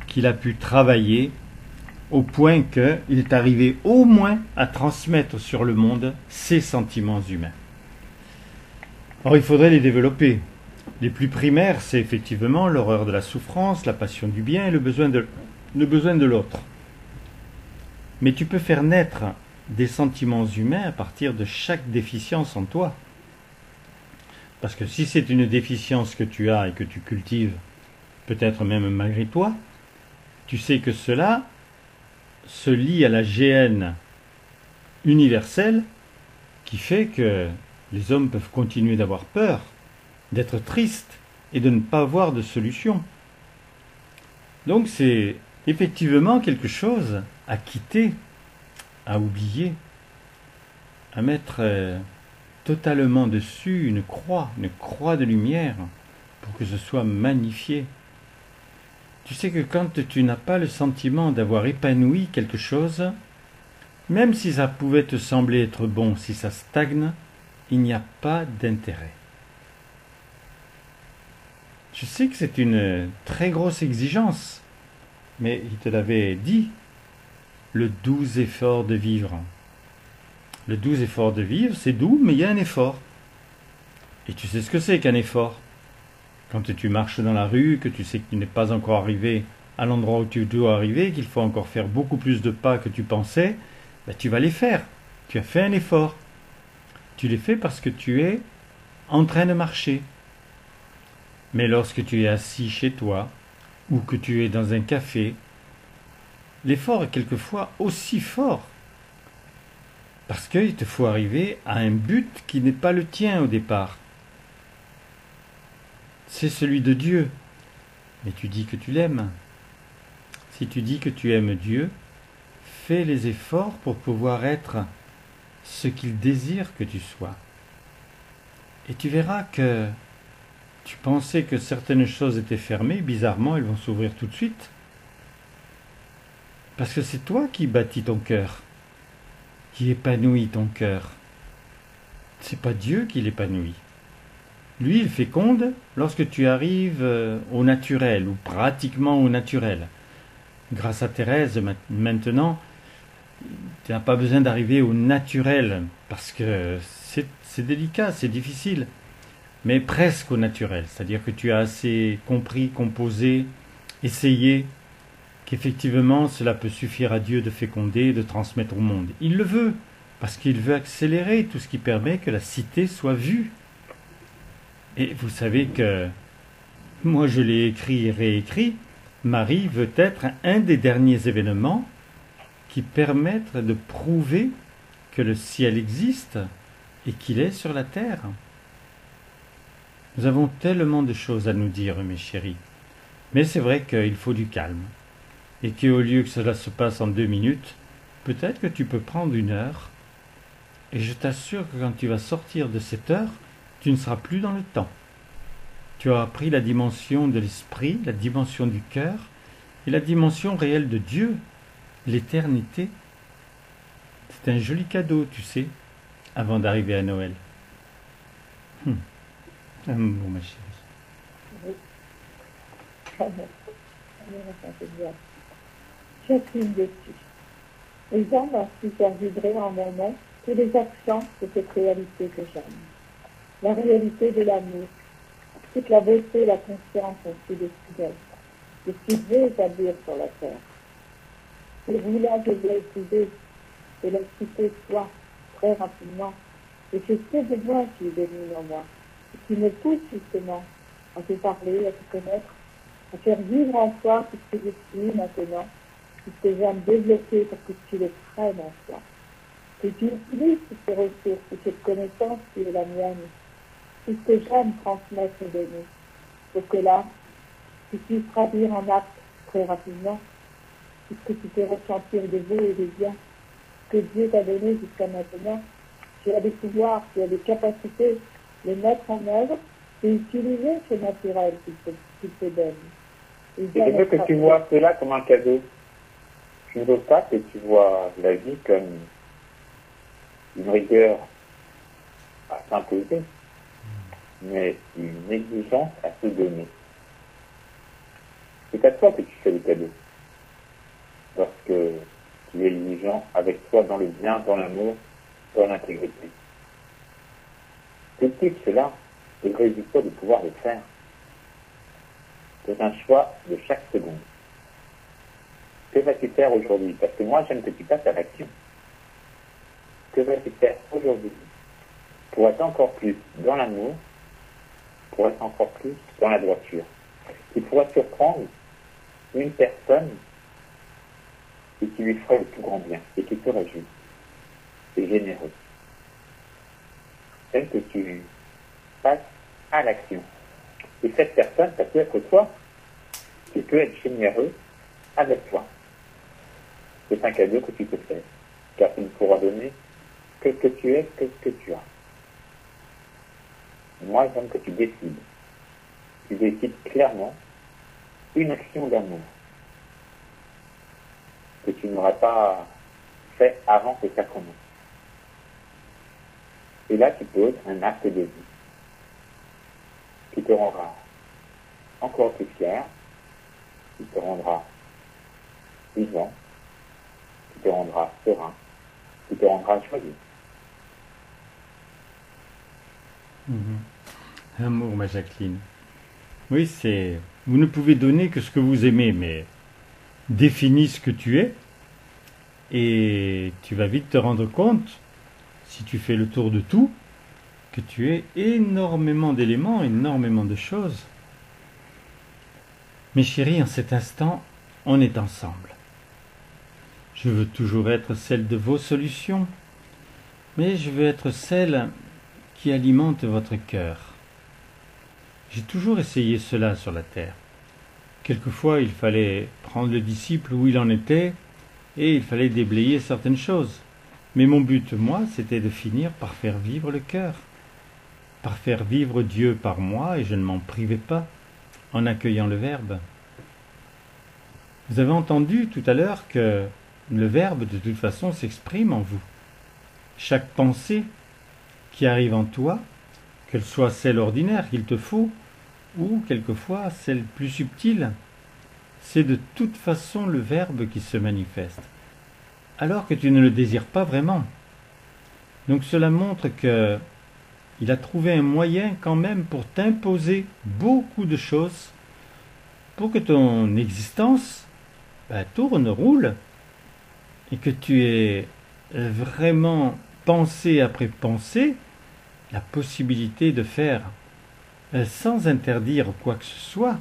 qu'il a pu travailler au point qu'il est arrivé au moins à transmettre sur le monde ses sentiments humains. Alors il faudrait les développer. Les plus primaires, c'est effectivement l'horreur de la souffrance, la passion du bien et le besoin de l'autre. Mais tu peux faire naître des sentiments humains à partir de chaque déficience en toi. Parce que si c'est une déficience que tu as et que tu cultives, peut-être même malgré toi, tu sais que cela se lie à la géhenne universelle qui fait que les hommes peuvent continuer d'avoir peur, d'être tristes et de ne pas avoir de solution. Donc c'est effectivement quelque chose à quitter, à oublier, à mettre totalement dessus une croix de lumière pour que ce soit magnifié. Tu sais que quand tu n'as pas le sentiment d'avoir épanoui quelque chose, même si ça pouvait te sembler être bon, si ça stagne, il n'y a pas d'intérêt. Je sais que c'est une très grosse exigence, mais il te l'avait dit. le doux effort de vivre. Le doux effort de vivre, c'est doux, mais il y a un effort. Et tu sais ce que c'est qu'un effort. Quand tu marches dans la rue, que tu sais que tu n'es pas encore arrivé à l'endroit où tu dois arriver, qu'il faut encore faire beaucoup plus de pas que tu pensais, ben tu vas les faire. Tu as fait un effort. Tu les fais parce que tu es en train de marcher. Mais lorsque tu es assis chez toi, ou que tu es dans un café, l'effort est quelquefois aussi fort. Parce qu'il te faut arriver à un but qui n'est pas le tien au départ. C'est celui de Dieu. Mais tu dis que tu l'aimes. Si tu dis que tu aimes Dieu, fais les efforts pour pouvoir être ce qu'il désire que tu sois. Et tu verras que tu pensais que certaines choses étaient fermées, bizarrement elles vont s'ouvrir tout de suite. Parce que c'est toi qui bâtis ton cœur, qui épanouit ton cœur. C'est pas Dieu qui l'épanouit. Lui, il féconde lorsque tu arrives au naturel, ou pratiquement au naturel. Grâce à Thérèse, maintenant, tu n'as pas besoin d'arriver au naturel, parce que c'est délicat, c'est difficile, mais presque au naturel. C'est-à-dire que tu as assez compris, composé, essayé, qu'effectivement cela peut suffire à Dieu de féconder et de transmettre au monde. Il le veut, parce qu'il veut accélérer tout ce qui permet que la cité soit vue. Et vous savez que, moi je l'ai écrit et réécrit, Marie veut être un des derniers événements qui permettent de prouver que le ciel existe et qu'il est sur la terre. Nous avons tellement de choses à nous dire, mes chéris. Mais c'est vrai qu'il faut du calme. Et qu'au lieu que cela se passe en 2 minutes, peut-être que tu peux prendre 1 heure. Et je t'assure que quand tu vas sortir de cette heure, tu ne seras plus dans le temps. Tu auras pris la dimension de l'esprit, la dimension du cœur et la dimension réelle de Dieu, l'éternité. C'est un joli cadeau, tu sais, avant d'arriver à Noël. Bon, ma chérie. Chacune dessus. Les hommes ont su faire vibrer en moi tous les accents de cette réalité que j'aime. La réalité de l'amour, toute la beauté et la conscience aussi de ce d'elle, de ce qu'il veut établir sur la terre. Le village que j'ai épouser et la cité soi très rapidement, et c'est ce de moi qui est devenu en moi, et qui me pousse justement à te parler, à te connaître, à faire vivre en toi tout ce que je suis maintenant, tout ce que j'aime développer pour que tu le prennes en toi. Que tu utilises toutes ces ressources, toute cette connaissance qui est la mienne, tout ce que j'aime transmettre et donner, pour que là, tu puisses traduire en acte très rapidement tout ce que tu peux ressentir de beau et de bien, que Dieu t'a donné jusqu'à maintenant. Tu as des pouvoirs, tu as des capacités, les mettre en œuvre et utiliser ce naturel qu'il te donne. Et je veux que tu vois cela comme un cadeau. Je ne veux pas que tu vois la vie comme une rigueur à s'imposer, mais une exigence à se donner. C'est à toi que tu fais le cadeau. Lorsque tu es exigeant avec toi dans le bien, dans l'amour, dans l'intégrité. Cultive cela et réjouis-toi de pouvoir le faire. C'est un choix de chaque seconde. Que vas-tu faire aujourd'hui? Parce que moi, j'aime que tu passes à l'action. Que vas-tu faire aujourd'hui pour être encore plus dans l'amour, pour être encore plus dans la droiture? Qui pourrait surprendre une personne et qui lui ferait le plus grand bien et qui serait juste et généreux. J'aime que tu passes à l'action. Et cette personne, ça peut être toi. Tu peux être généreux avec toi. C'est un cadeau que tu peux faire, car tu ne pourras donner que ce que tu es, que ce que tu as. Moi, j'aime que tu décides. Tu décides clairement une action d'amour que tu n'auras pas fait avant que ça commence. Et là, tu poses un acte de vie qui te rendra encore plus fier, qui te rendra vivant, qui te rendra serein, qui te rendra joyeux. Amour, ma Jacqueline. Oui, c'est... Vous ne pouvez donner que ce que vous aimez, mais définis ce que tu es, et tu vas vite te rendre compte, si tu fais le tour de tout, que tu es énormément d'éléments, énormément de choses. Mes chéris, en cet instant, on est ensemble. Je veux toujours être celle de vos solutions, mais je veux être celle qui alimente votre cœur. J'ai toujours essayé cela sur la terre. Quelquefois, il fallait prendre le disciple où il en était, et il fallait déblayer certaines choses. Mais mon but, moi, c'était de finir par faire vivre le cœur, par faire vivre Dieu par moi, et je ne m'en privais pas, en accueillant le Verbe. Vous avez entendu tout à l'heure que le Verbe, de toute façon, s'exprime en vous. Chaque pensée qui arrive en toi, qu'elle soit celle ordinaire qu'il te faut, ou quelquefois celle plus subtile, c'est de toute façon le Verbe qui se manifeste, alors que tu ne le désires pas vraiment. Donc cela montre que il a trouvé un moyen quand même pour t'imposer beaucoup de choses, pour que ton existence tourne, roule, et que tu aies vraiment pensée après pensée la possibilité de faire sans interdire quoi que ce soit,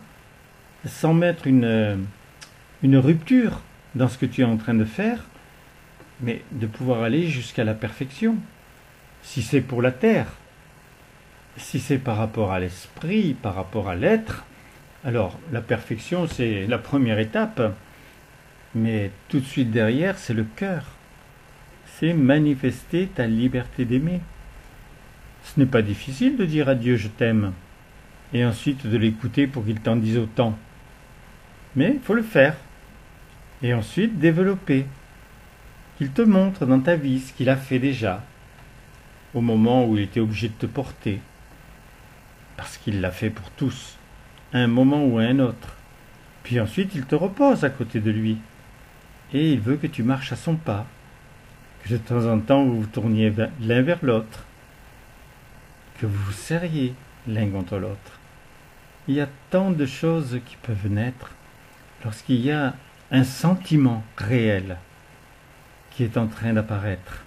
sans mettre une rupture dans ce que tu es en train de faire, mais de pouvoir aller jusqu'à la perfection. Si c'est pour la terre, si c'est par rapport à l'esprit, par rapport à l'être, alors la perfection c'est la première étape, mais tout de suite derrière c'est le cœur. C'est manifester ta liberté d'aimer. Ce n'est pas difficile de dire à Dieu je t'aime, et ensuite de l'écouter pour qu'il t'en dise autant. Mais il faut le faire, et ensuite développer, qu'il te montre dans ta vie ce qu'il a fait déjà, au moment où il était obligé de te porter, parce qu'il l'a fait pour tous, à un moment ou à un autre. Puis ensuite il te repose à côté de lui, et il veut que tu marches à son pas, que de temps en temps vous vous tourniez l'un vers l'autre, que vous vous serriez l'un contre l'autre. Il y a tant de choses qui peuvent naître lorsqu'il y a un sentiment réel qui est en train d'apparaître.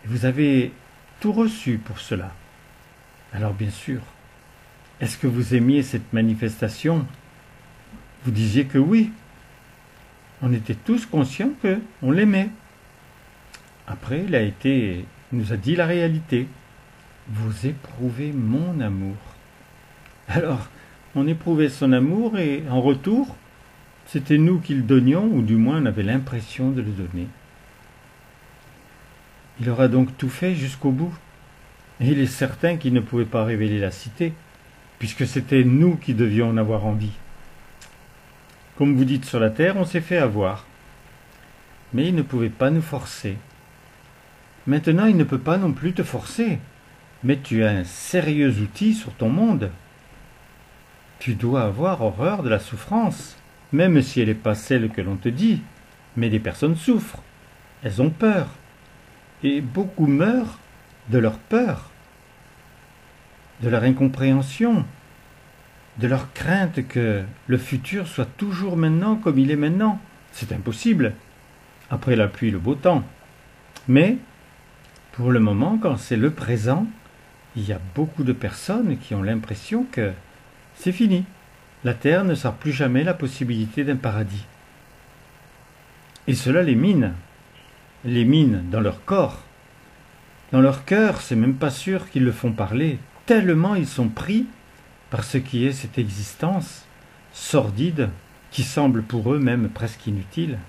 Vous avez tout reçu pour cela. Alors bien sûr, est-ce que vous aimiez cette manifestation? Vous disiez que oui. On était tous conscients qu'on l'aimait. Après, il nous a dit la réalité. Vous éprouvez mon amour. Alors, on éprouvait son amour et en retour, c'était nous qui le donnions, ou du moins on avait l'impression de le donner. Il aura donc tout fait jusqu'au bout. Et il est certain qu'il ne pouvait pas révéler la cité, puisque c'était nous qui devions en avoir envie. Comme vous dites sur la terre, on s'est fait avoir. Mais il ne pouvait pas nous forcer. Maintenant, il ne peut pas non plus te forcer. Mais tu as un sérieux outil sur ton monde. Tu dois avoir horreur de la souffrance, même si elle n'est pas celle que l'on te dit. Mais des personnes souffrent. Elles ont peur. Et beaucoup meurent de leur peur, de leur incompréhension, de leur crainte que le futur soit toujours maintenant comme il est maintenant. C'est impossible, après la pluie, le beau temps. Mais, pour le moment, quand c'est le présent, il y a beaucoup de personnes qui ont l'impression que c'est fini. La terre ne sera plus jamais la possibilité d'un paradis. Et cela les mine dans leur corps. Dans leur cœur, c'est même pas sûr qu'ils le font parler, tellement ils sont pris par ce qui est cette existence sordide qui semble pour eux même presque inutile.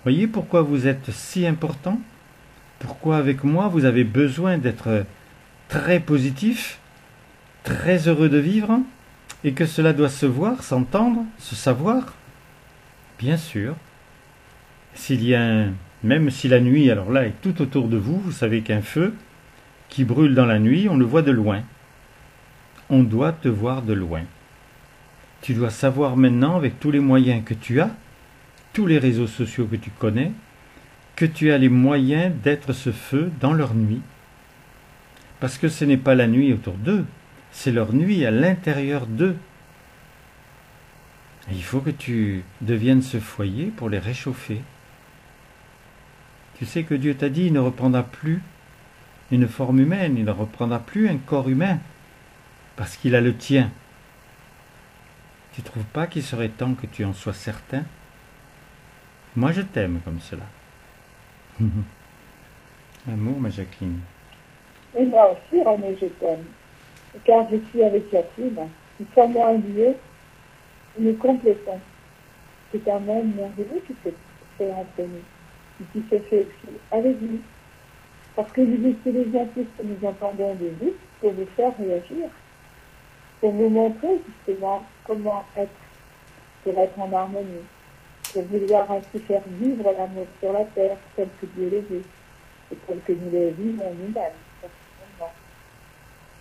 Voyez pourquoi vous êtes si important? Pourquoi avec moi vous avez besoin d'être très positif, très heureux de vivre, et que cela doit se voir, s'entendre, se savoir? Bien sûr. Même si la nuit, alors là, est tout autour de vous, vous savez qu'un feu qui brûle dans la nuit, on le voit de loin. On doit te voir de loin. Tu dois savoir maintenant, avec tous les moyens que tu as, tous les réseaux sociaux que tu connais, que tu as les moyens d'être ce feu dans leur nuit. Parce que ce n'est pas la nuit autour d'eux, c'est leur nuit à l'intérieur d'eux. Et il faut que tu deviennes ce foyer pour les réchauffer. Tu sais que Dieu t'a dit, il ne reprendra plus une forme humaine, il ne reprendra plus un corps humain, parce qu'il a le tien. Tu ne trouves pas qu'il serait temps que tu en sois certain? Moi je t'aime comme cela. Amour, ma Jacqueline. Et moi aussi, René, je t'aime. Car je suis avec Jacqueline. Nous sommes un Dieu, nous complétons. C'est un monde merveilleux qui s'est fait entre nous, et qui s'est fait aussi avec nous. Parce que nous utilisons tout ce que nous entendons de vous pour vous faire réagir, pour vous montrer justement comment être, pour être en harmonie, pour vouloir ainsi faire vivre l'amour sur la terre tel que Dieu le veut, et tel que nous le vivons nous-mêmes.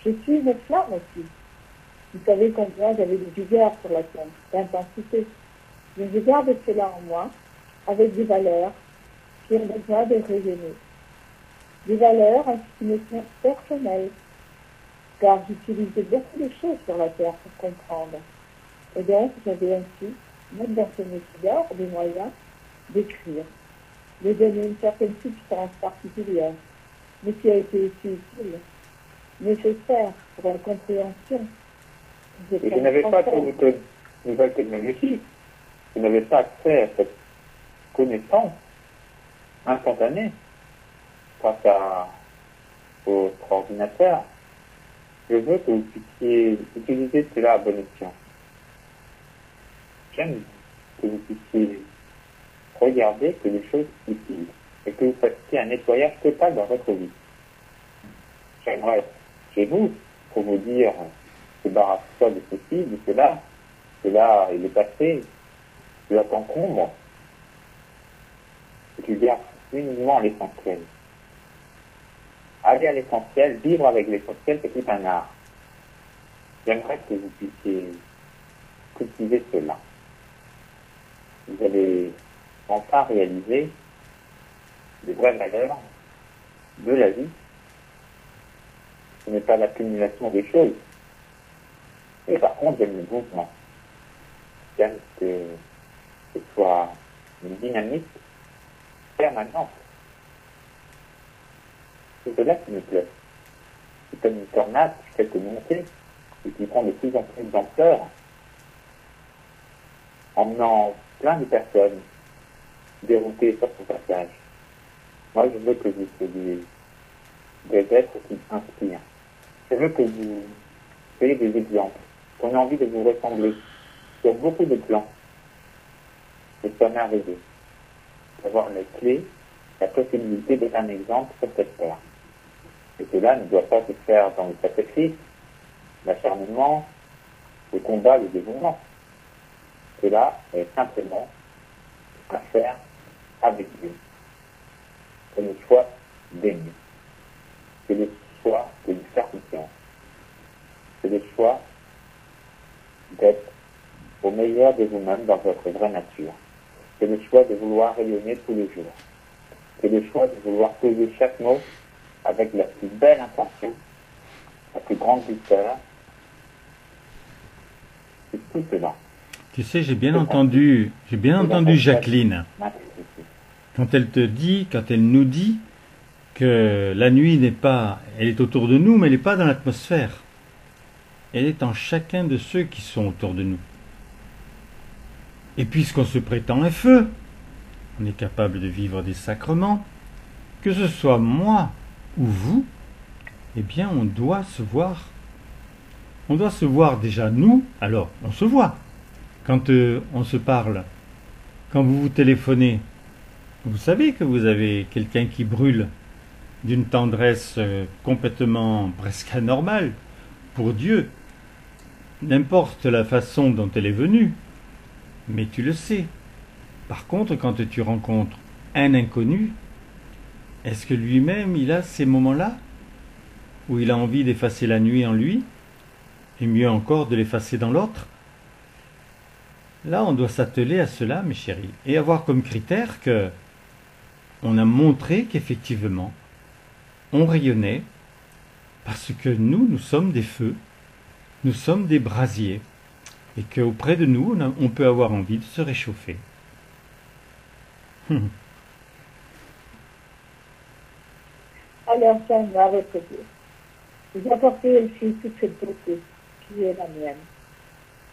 Je suis une flamme aussi. Vous savez combien j'avais de vigueur sur la terre, d'intensité. Je garde cela en moi, avec des valeurs qui ont besoin de rayonner. Des valeurs qui me sont personnelles, car j'utilisais beaucoup de choses sur la terre pour comprendre. Et donc, j'avais ainsi, même dans ce métier-là, des moyens d'écrire, de donner une certaine substance particulière, mais qui a été aussi utile, nécessaire pour la compréhension. Et je n'avais pas de nouvelles technologies. Je n'avais pas accès à cette connaissance instantanée grâce à votre ordinateur. Je veux que vous puissiez utiliser cela à bon escient. J'aime que vous puissiez regarder que les choses utiles et que vous fassiez un nettoyage total dans votre vie. J'aimerais chez vous pour vous dire débarrasse-toi de ceci, de cela, cela il est passé, cela t'encombre, et tu gardes uniquement l'essentiel. Aller à l'essentiel, vivre avec l'essentiel, c'est tout un art. J'aimerais que vous puissiez cultiver cela. Vous allez enfin réaliser les vraies valeurs de la vie. Ce n'est pas l'accumulation des choses. Et par contre, j'aime le mouvement. J'aime que ce soit une dynamique permanente. C'est cela qui me plaît. C'est comme une tornade qui fait que monter et qui prend de plus en plus d'ampleur, emmenant plein de personnes déroutées sur son passage. Moi, je veux que vous soyez des êtres qui inspirent. Je veux que vous soyez des exemples, qu'on ait envie de vous ressembler sur beaucoup de plans. C'est merveilleux d'avoir les clés, la possibilité d'être un exemple sur cette terre. Et cela ne doit pas se faire dans le sacrifice, l'acharnement, le combat, le dévouement. Cela est simplement à faire avec Dieu. C'est le choix d'aimer. C'est le choix de lui faire confiance. C'est le choix d'être au meilleur de vous-même dans votre vraie nature. C'est le choix de vouloir rayonner tous les jours. C'est le choix de vouloir poser chaque mot avec la plus belle intention, la plus grande douceur. C'est tout cela. Tu sais, j'ai bien entendu Jacqueline, quand elle te dit, quand elle nous dit que la nuit n'est pas, elle est autour de nous, mais elle n'est pas dans l'atmosphère. Elle est en chacun de ceux qui sont autour de nous. Et puisqu'on se prétend un feu, on est capable de vivre des sacrements, que ce soit moi ou vous, eh bien on doit se voir. On doit se voir déjà nous, alors on se voit. Quand on se parle, quand vous vous téléphonez, vous savez que vous avez quelqu'un qui brûle d'une tendresse complètement presque anormale pour Dieu. N'importe la façon dont elle est venue, mais tu le sais. Par contre, quand tu rencontres un inconnu, est-ce que lui-même il a ces moments-là où il a envie d'effacer la nuit en lui, et mieux encore de l'effacer dans l'autre? Là, on doit s'atteler à cela, mes chéris, et avoir comme critère que on a montré qu'effectivement, on rayonnait parce que nous sommes des feux, nous sommes des brasiers, et qu'auprès de nous, on peut avoir envie de se réchauffer. Alors, Jeanne, à votre tour, vous apportez aussi toute cette beauté qui est la mienne.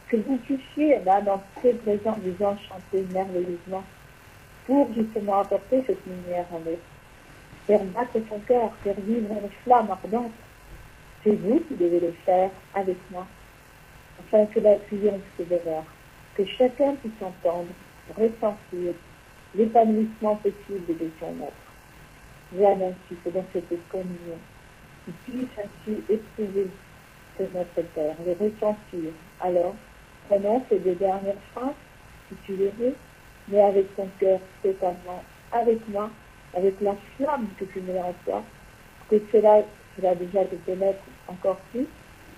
Que vous puissiez, là, dans ces présents, vous enchanter merveilleusement pour justement apporter cette lumière en eux. Faire battre son cœur, faire vivre une flamme ardente. C'est vous qui devez le faire avec moi, afin que la triomphe se déverse, que chacun puisse entendre, ressentir l'épanouissement possible de son être. Viens ainsi que dans cette communion, tu puisses ainsi éprouver que notre Père, le ressentir. Alors, prenons ces deux dernières phrases, si tu les veux, mais avec ton cœur totalement, avec moi, avec la flamme que tu mets en toi, que cela déjà te pénètre encore plus,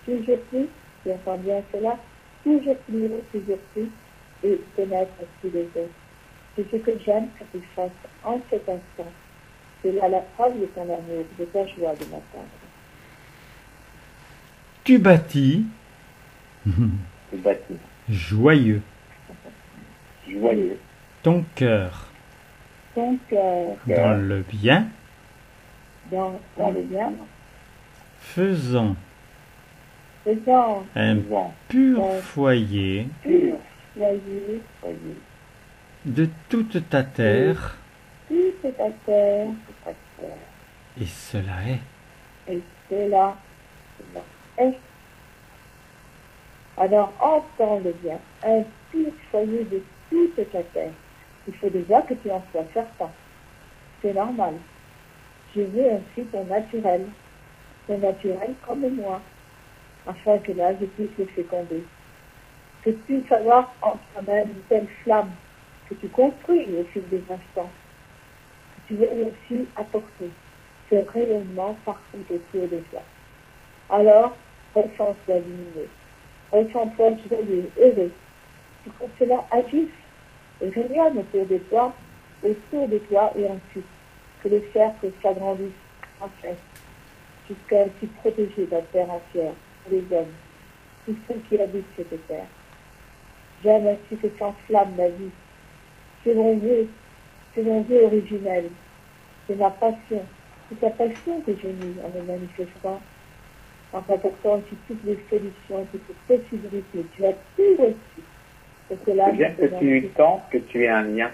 toujours plus, tu entends bien cela, toujours plus haut, toujours plus, et pénètre tous les autres. C'est ce que j'aime que tu fasses en cet instant. C'est là la preuve de ton amour, de ta joie de m'attendre. Tu bâtis, Tu bâtis, joyeux, joyeux, ton cœur Ton cœur dans le bien, dans le bien, faisant faisant un vivant, pur foyer pur, joyeux, soyeux, de toute ta terre, toute ta terre, et cela est. et cela est. Alors, entends-le bien, un pur foyer de toute ta terre. Il faut déjà que tu en sois certain. C'est normal. Je veux ainsi ton naturel comme moi, afin que là, je puisse le féconder. Que tu puisses avoir en toi-même une telle flamme que tu construis au fil des instants, que tu veux aussi apporter ce rayonnement partout autour de toi. Alors, ressens-toi lumineux, ressens-toi joyeux, heureux, pour que cela agisse et rayonne autour de toi et ensuite que le cercle s'agrandisse en fait, jusqu'à ainsi protéger la terre entière, les hommes, tous ceux qui habitent cette terre. J'aime ainsi que s'enflamme ma vie. C'est mon vœu originel. C'est ma passion. C'est ta passion que j'ai mis en me manifestant, en apportant aussi toutes les solutions, toutes les possibilités. Tu as tout reçu. C'est bien que tu sens que tu es un lien.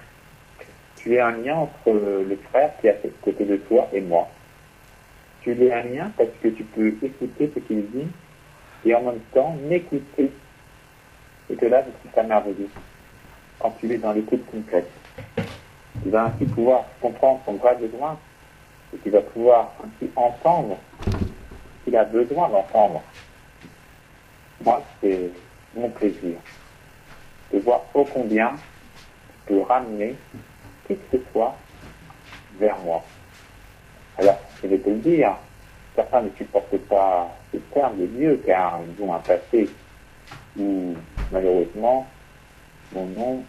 Tu es un lien entre le frère qui est à côté de toi et moi. Tu es un lien parce que tu peux écouter ce qu'il dit et en même temps m'écouter. Et que là, je trouve ça merveilleux. Quand tu es dans l'écoute complète, tu vas ainsi pouvoir comprendre son vrai besoin et tu vas pouvoir ainsi entendre ce qu'il a besoin d'entendre. Moi, c'est mon plaisir de voir ô combien tu peux ramener qui que ce soit vers moi. Alors, je vais te le dire, certains ne supportent pas ce terme de Dieu car ils ont un passé où, malheureusement, mon nom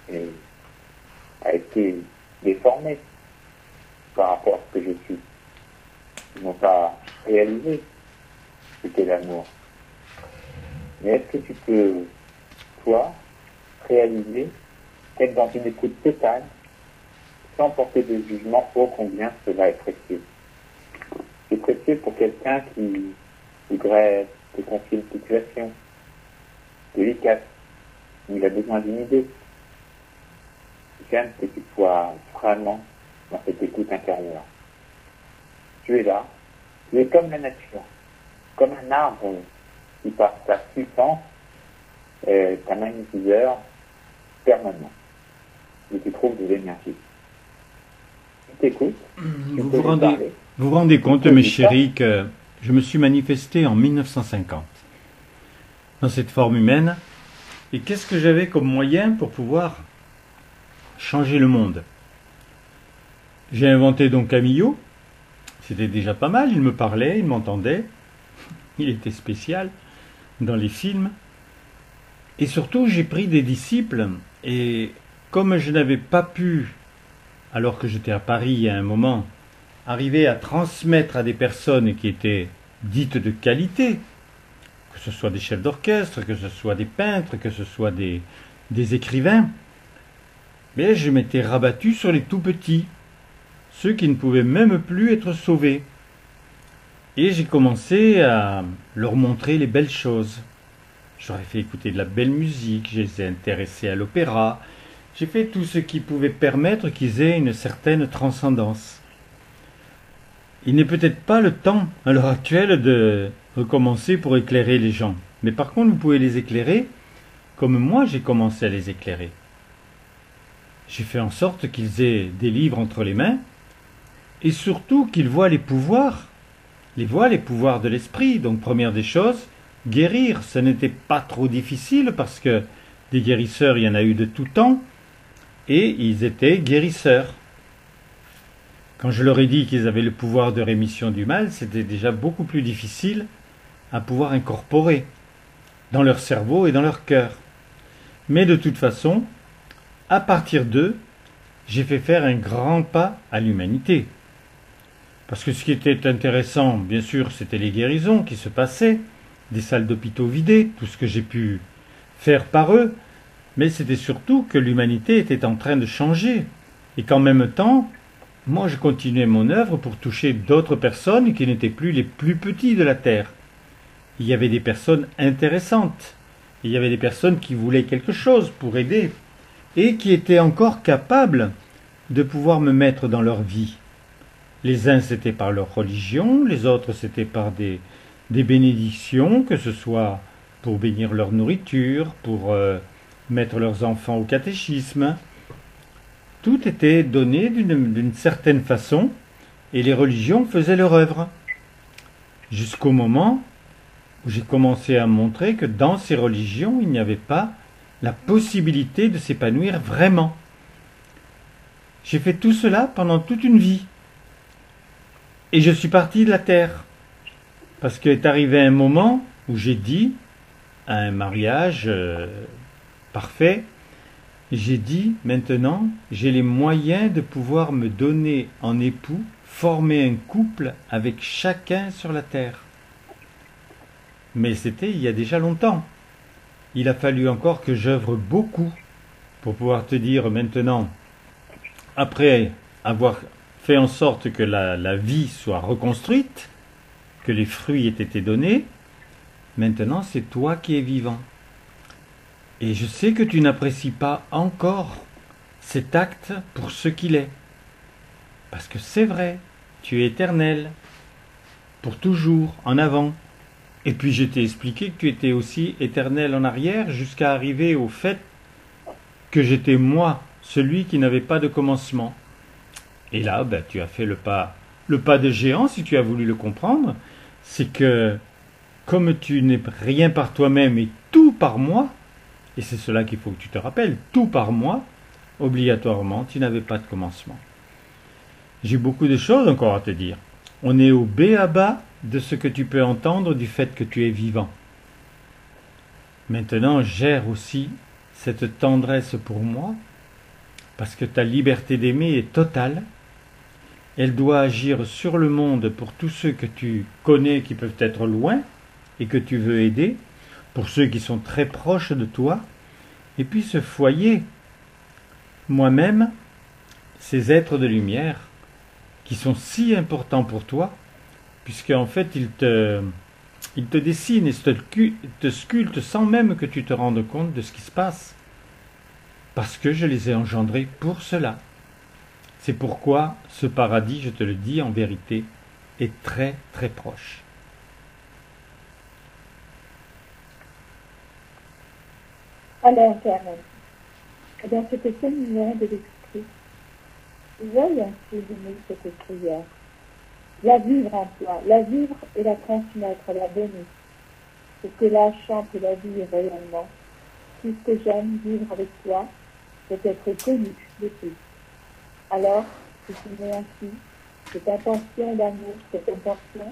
a été déformé par rapport à ce que je suis. Ils n'ont pas réalisé ce qu'est l'amour. Mais est-ce que tu peux, toi, réaliser, être dans une écoute totale, sans porter de jugement, ô combien cela est précieux. C'est précieux pour quelqu'un qui voudrait te confier une situation délicate, où il a besoin d'une idée. J'aime que tu sois vraiment dans cette écoute intérieure. Tu es là, tu es comme la nature, comme un arbre qui par sa puissance est un magnétiseur permanent. Et tu trouves de l'énergie. Tu t'écoutes. Vous vous rendez compte, mes chéris, que je me suis manifesté en 1950 dans cette forme humaine. Et qu'est-ce que j'avais comme moyen pour pouvoir changer le monde? J'ai inventé donc Camillo. C'était déjà pas mal. Il me parlait, il m'entendait. Il était spécial dans les films. Et surtout, j'ai pris des disciples, et comme je n'avais pas pu, alors que j'étais à Paris à un moment, arriver à transmettre à des personnes qui étaient dites de qualité, que ce soit des chefs d'orchestre, que ce soit des peintres, que ce soit des écrivains, mais je m'étais rabattu sur les tout petits, ceux qui ne pouvaient même plus être sauvés. Et j'ai commencé à leur montrer les belles choses. J'aurais fait écouter de la belle musique, je les ai intéressés à l'opéra, j'ai fait tout ce qui pouvait permettre qu'ils aient une certaine transcendance. Il n'est peut-être pas le temps, à l'heure actuelle, de recommencer pour éclairer les gens. Mais par contre, vous pouvez les éclairer comme moi j'ai commencé à les éclairer. J'ai fait en sorte qu'ils aient des livres entre les mains, et surtout qu'ils voient les pouvoirs de l'esprit. Donc première des choses, guérir, ce n'était pas trop difficile parce que des guérisseurs, il y en a eu de tout temps, et ils étaient guérisseurs. Quand je leur ai dit qu'ils avaient le pouvoir de rémission du mal, c'était déjà beaucoup plus difficile à pouvoir incorporer dans leur cerveau et dans leur cœur. Mais de toute façon, à partir d'eux, j'ai fait faire un grand pas à l'humanité. Parce que ce qui était intéressant, bien sûr, c'était les guérisons qui se passaient, des salles d'hôpitaux vidées, tout ce que j'ai pu faire par eux, mais c'était surtout que l'humanité était en train de changer, et qu'en même temps, moi je continuais mon œuvre pour toucher d'autres personnes qui n'étaient plus les plus petits de la Terre. Il y avait des personnes intéressantes, il y avait des personnes qui voulaient quelque chose pour aider, et qui étaient encore capables de pouvoir me mettre dans leur vie. Les uns c'était par leur religion, les autres c'était par des bénédictions, que ce soit pour bénir leur nourriture, pour mettre leurs enfants au catéchisme. Tout était donné d'une certaine façon, et les religions faisaient leur œuvre. Jusqu'au moment où j'ai commencé à montrer que dans ces religions, il n'y avait pas la possibilité de s'épanouir vraiment. J'ai fait tout cela pendant toute une vie. Et je suis parti de la terre. Parce qu'est arrivé un moment où j'ai dit, à un mariage parfait, j'ai dit, maintenant, j'ai les moyens de pouvoir me donner en époux, former un couple avec chacun sur la terre. Mais c'était il y a déjà longtemps. Il a fallu encore que j'œuvre beaucoup pour pouvoir te dire maintenant, après avoir fait en sorte que la vie soit reconstruite, que les fruits aient été donnés, maintenant c'est toi qui es vivant. Et je sais que tu n'apprécies pas encore cet acte pour ce qu'il est. Parce que c'est vrai, tu es éternel, pour toujours, en avant. Et puis je t'ai expliqué que tu étais aussi éternel en arrière jusqu'à arriver au fait que j'étais moi, celui qui n'avait pas de commencement. Et là, tu as fait le pas de géant, si tu as voulu le comprendre, c'est que comme tu n'es rien par toi-même et tout par moi, et c'est cela qu'il faut que tu te rappelles, tout par moi, obligatoirement, tu n'avais pas de commencement. J'ai beaucoup de choses encore à te dire. On est au b.a.-ba de ce que tu peux entendre du fait que tu es vivant. Maintenant, gère aussi cette tendresse pour moi, parce que ta liberté d'aimer est totale. Elle doit agir sur le monde pour tous ceux que tu connais qui peuvent être loin et que tu veux aider, pour ceux qui sont très proches de toi, et puis ce foyer, moi-même, ces êtres de lumière, qui sont si importants pour toi, puisque en fait ils te dessinent et te sculptent sans même que tu te rendes compte de ce qui se passe, parce que je les ai engendrés pour cela. C'est pourquoi ce paradis, je te le dis en vérité, est très très proche. Alors, Carmen, dans cette séminaire de l'esprit, veuille ainsi donner cette prière. La vivre en toi, la vivre et la transmettre, la donner, pour que la chante et la vie réellement. Puisque j'aime vivre avec toi, c'est être connu de tous. Alors, si tu mets ainsi, cette intention d'amour, cette intention,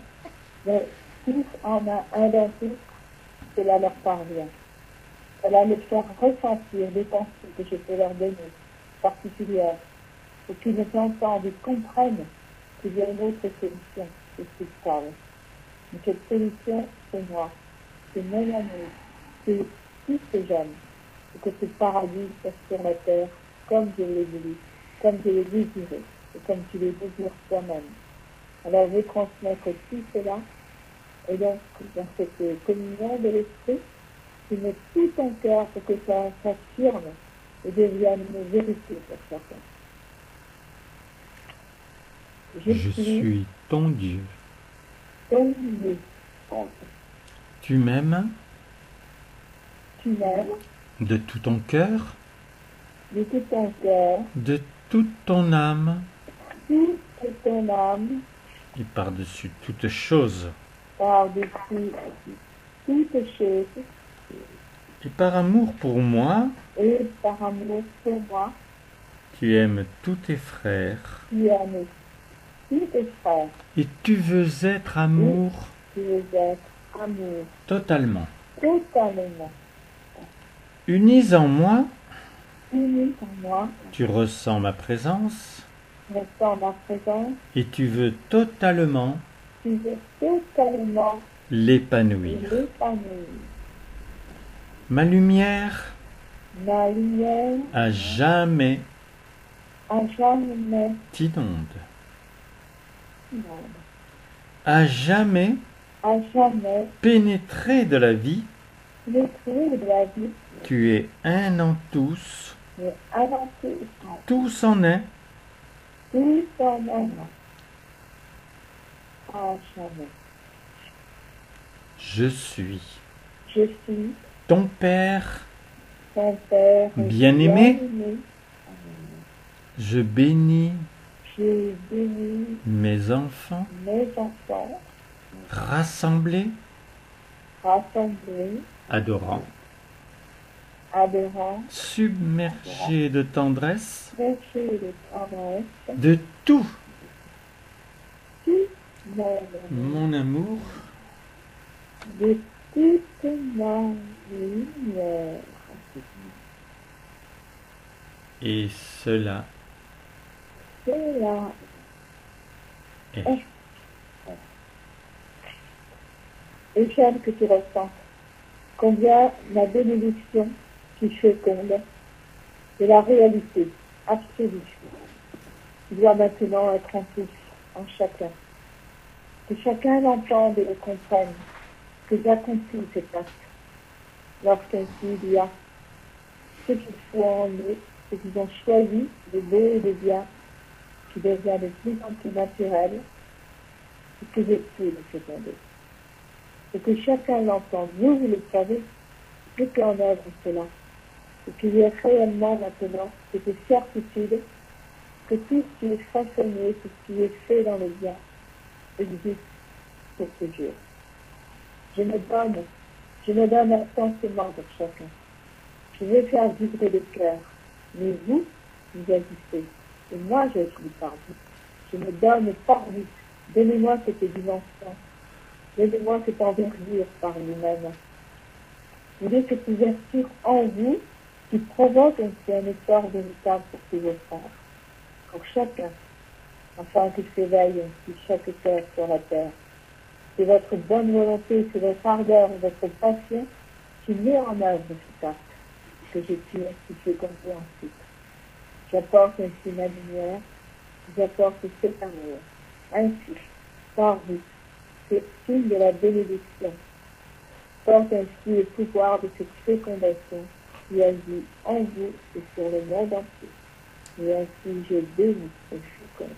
mais tous en un d'un tous, cela leur parvient. Cela me faire ressentir des pensées que je peux leur donner, particulières, pour qu'ils entendent et comprennent qu'il y a une autre solution, c'est spécial. Mais cette solution, c'est moi, c'est mon amour, c'est tout ce que j'aime, et que ce paradis est sur la terre, comme je l'ai voulu, comme je l'ai désiré, et comme tu le désires toi-même. Alors je vais transmettre tout cela, et donc dans cette communion de l'esprit, tu mets tout ton cœur pour que ça s'affirme et devienne une vérité pour chacun. Je suis ton Dieu. Ton Dieu. Tu m'aimes Tu m'aimes de tout ton cœur, de tout ton cœur, de toute ton âme toute ton âme, et par-dessus toute chose. par-dessus toutes choses, Et par amour pour moi, et par amour pour moi, tu aimes tous tes frères tu aimes tous tes frères, et tu veux être amour tu veux être amour, totalement. totalement. Unis en moi, Unis en moi, tu ressens ma présence ressens ma présence, et tu veux totalement tu veux totalement l'épanouir. l'épanouir. Ma lumière Ma lumière à jamais à jamais t'inonde. monde, À jamais à jamais pénétré de la vie, le trou de la vie, tu es un en tous, mais avant tout, tous en un, tout en même, à jamais. je suis Je suis ton Père ton Père bien-aimé. bien-aimé. Je bénis J'ai béni mes enfants mes enfants, rassemblés, rassemblés, adorants, adorants, submergés de tendresse, prêchés de tendresse, de tout tout mon mon amour de toute ma lumière. et cela Cela est. et j'aime que tu ressens combien ma bénédiction qui féconde est la réalité absolue qui doit maintenant être en tous, en chacun. Que chacun l'entende et le comprenne, que j'accomplis cet acte. Lorsqu'ainsi il y a ce qu'il faut en eux, ce qu'ils ont choisi de beau et de bien, qui devient de plus en plus naturel, et que je peux le féconder. Et que chacun l'entende. Vous le savez, mettez en œuvre cela. Et qu'il y ait réellement maintenant cette certitude que tout ce qui est façonné, tout ce qui est fait dans le bien, existe pour ce jour. Je me donne intensément pour chacun. Je vais faire vibrer le cœur, mais vous agissez. Et moi, je suis par vous. Je me donne par vous. Donnez-moi cette dimension. Donnez-moi cette envergure par vous-même. Vous avez cette ouverture en vous qui provoque aussi un effort véritable pour tous vos frères, pour chacun, afin qu'il s'éveille ainsi chaque cœur sur la terre. C'est votre bonne volonté, c'est votre ardeur, votre passion qui met en œuvre cet acte que j'ai pu instituer comme vous ensuite. J'apporte ainsi ma lumière, j'apporte cet amour. Ainsi, par vous, c'est signe de la bénédiction. Porte ainsi le pouvoir de cette fécondation qui agit en vous et sur le monde entier. Et ainsi, je bénis et féconde.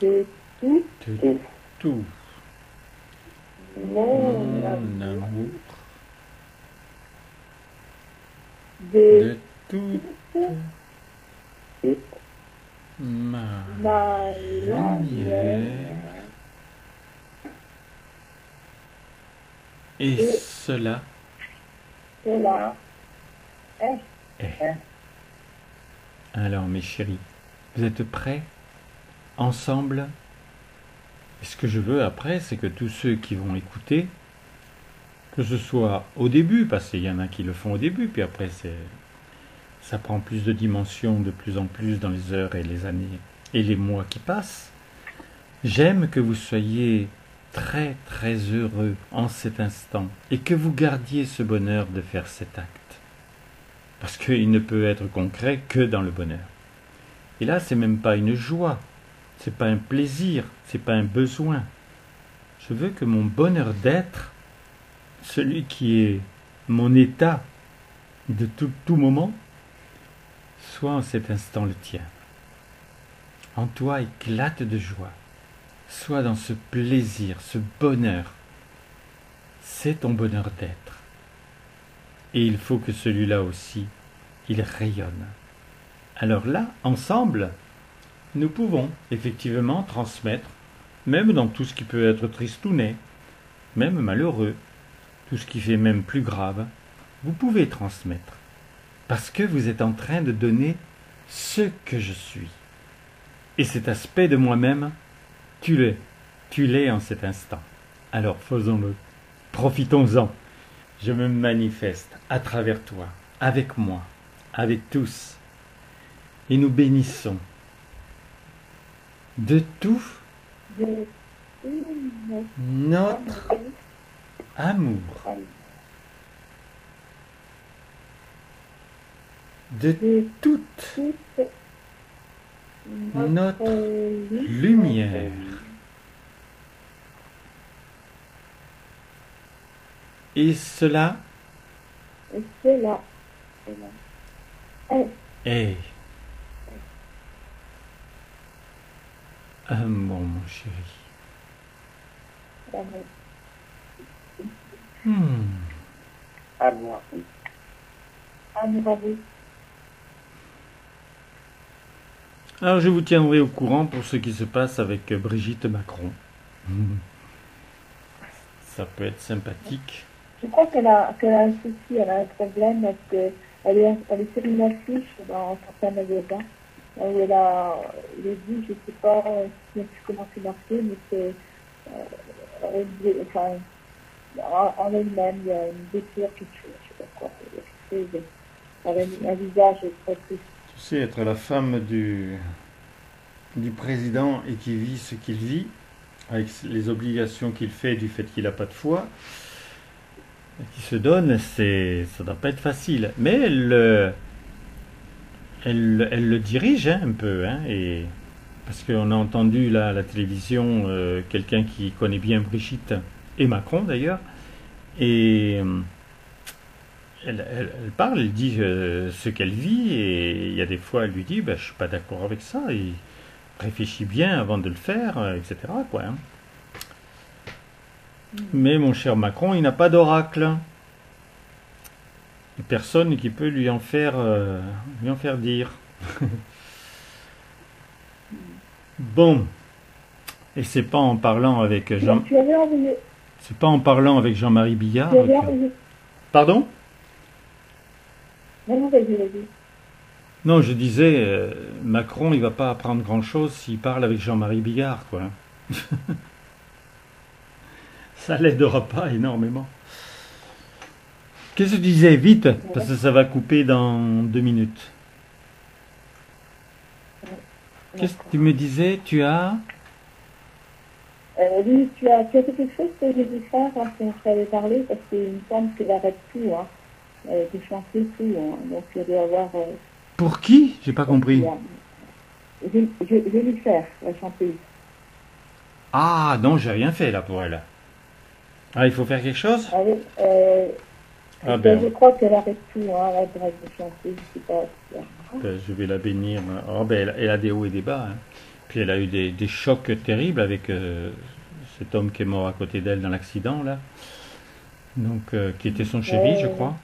De tout mon amour, de de toute ma ma lumière. lumière, et cela Cela est. est. Alors mes chéris, vous êtes prêts? Ensemble? Et ce que je veux après, c'est que tous ceux qui vont écouter Que ce soit au début, parce qu'il y en a qui le font au début, puis après ça prend plus de dimensions de plus en plus dans les heures et les années et les mois qui passent. J'aime que vous soyez très très heureux en cet instant et que vous gardiez ce bonheur de faire cet acte. Parce qu'il ne peut être concret que dans le bonheur. Et là, c'est même pas une joie, c'est pas un plaisir, c'est pas un besoin. Je veux que mon bonheur d'être, celui qui est mon état de tout moment, soit en cet instant le tien. En toi éclate de joie. Sois dans ce plaisir, ce bonheur. C'est ton bonheur d'être. Et il faut que celui-là aussi, il rayonne. Alors là, ensemble, nous pouvons effectivement transmettre, même dans tout ce qui peut être tristounet, même malheureux, tout ce qui fait même plus grave, vous pouvez transmettre. Parce que vous êtes en train de donner ce que je suis. Et cet aspect de moi-même, tu l'es en cet instant. Alors faisons-le, profitons-en. Je me manifeste à travers toi, avec moi, avec tous. Et nous bénissons de tout notre amour, de toute notre lumière. Et cela est amour, mon chéri. Amour. Alors je vous tiendrai au courant pour ce qui se passe avec Brigitte Macron. Ça peut être sympathique. Je crois qu'elle a un souci, elle a un problème parce qu'elle est sur une affiche dans certains magasins où elle dit, je ne sais pas comment c'est marqué, mais c'est en elle-même, il y a une blessure, quelque chose, je ne sais pas quoi, elle a un visage très triste. Tu sais, être la femme du président et qui vit ce qu'il vit, avec les obligations qu'il fait du fait qu'il n'a pas de foi, qui se donne, ça ne doit pas être facile. Mais elle le dirige un peu, et parce qu'on a entendu là, à la télévision quelqu'un qui connaît bien Brigitte et Macron d'ailleurs, et elle parle, elle dit ce qu'elle vit, et il y a des fois elle lui dit je ne suis pas d'accord avec ça, et réfléchis bien avant de le faire, etc. quoi. Mais mon cher Macron, il n'a pas d'oracle. Personne qui peut lui en faire dire. Bon, et c'est pas en parlant avec c'est pas en parlant avec Jean-Marie Bigard. Pardon? Non, je disais, Macron, il va pas apprendre grand-chose s'il parle avec Jean-Marie Bigard, quoi. Ça l'aidera pas énormément. Qu'est-ce que tu disais? Vite, parce que ça va couper dans 2 minutes. Qu'est-ce que tu me disais? Tu as... Oui, tu as fait quelque chose que j'ai dû faire quand on t'avait parlé, parce qu'il me semble qu'elle arrête tout, de chanter tout, donc il doit y avoir... Pour qui? J'ai pas compris. Je vais lui faire, la chanteuse. Ah, non, j'ai rien fait là pour elle. Ah, il faut faire quelque chose? Ah oui, je crois qu'elle arrête tout, la drague de chanter, je sais pas. Je vais la bénir. Oh, elle a des hauts et des bas. Puis elle a eu des chocs terribles avec cet homme qui est mort à côté d'elle dans l'accident, là. Donc, qui était son chéri, je crois.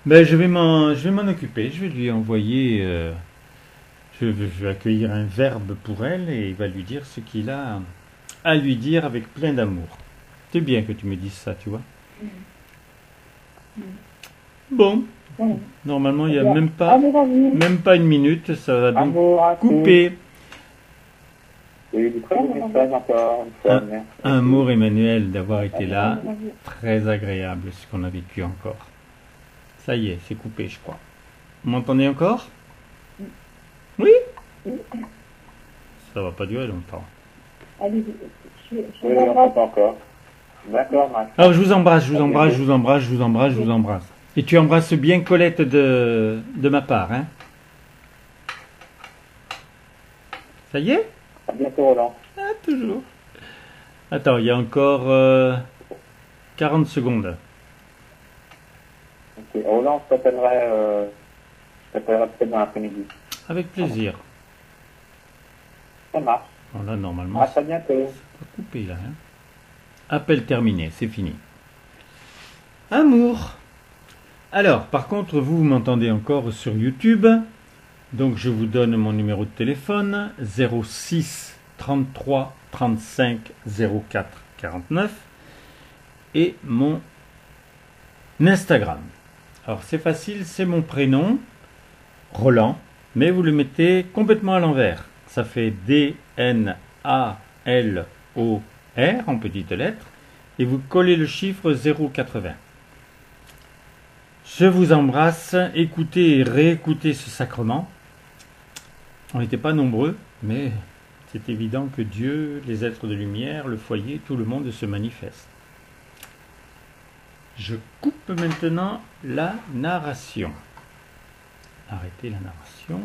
Mais je vais m'en occuper. Je vais lui envoyer... je vais accueillir un verbe pour elle et il va lui dire ce qu'il a à lui dire avec plein d'amour. C'est bien que tu me dises ça, tu vois. Bon. Normalement, il n'y a même pas 1 minute. Ça va donc couper. Et du très bon message encore une fois. Merci. Amour Emmanuel d'avoir été là. Très agréable ce qu'on a vécu encore. Ça y est, c'est coupé, je crois. Vous m'entendez encore? Oui? Ça va pas durer longtemps. Allez, je Oui, on n'entend pas encore. D'accord, Max. Alors, je vous embrasse, je vous embrasse, je vous embrasse, je vous embrasse, je vous embrasse. Et tu embrasses bien Colette de ma part, hein? Ça y est? À bientôt, Roland. Ah, toujours. Attends, il y a encore 40 secondes. Ok, Roland, je t'appellerai peut-être dans l'après-midi. Avec plaisir. Ça marche. Bon, là, normalement, À très bientôt. c'est pas coupé, là. Hein? Appel terminé, c'est fini. Amour. Alors, par contre, vous m'entendez encore sur YouTube. Donc, je vous donne mon numéro de téléphone, 06 33 35 04 49. Et mon Instagram. Alors, c'est facile, c'est mon prénom, Roland, mais vous le mettez complètement à l'envers. Ça fait D-N-A-L-O-R en petites lettres. Et vous collez le chiffre 080. Je vous embrasse, écoutez et réécoutez ce sacrement. On n'était pas nombreux, mais c'est évident que Dieu, les êtres de lumière, le foyer, tout le monde se manifeste. Je coupe maintenant la narration. Arrêtez la narration.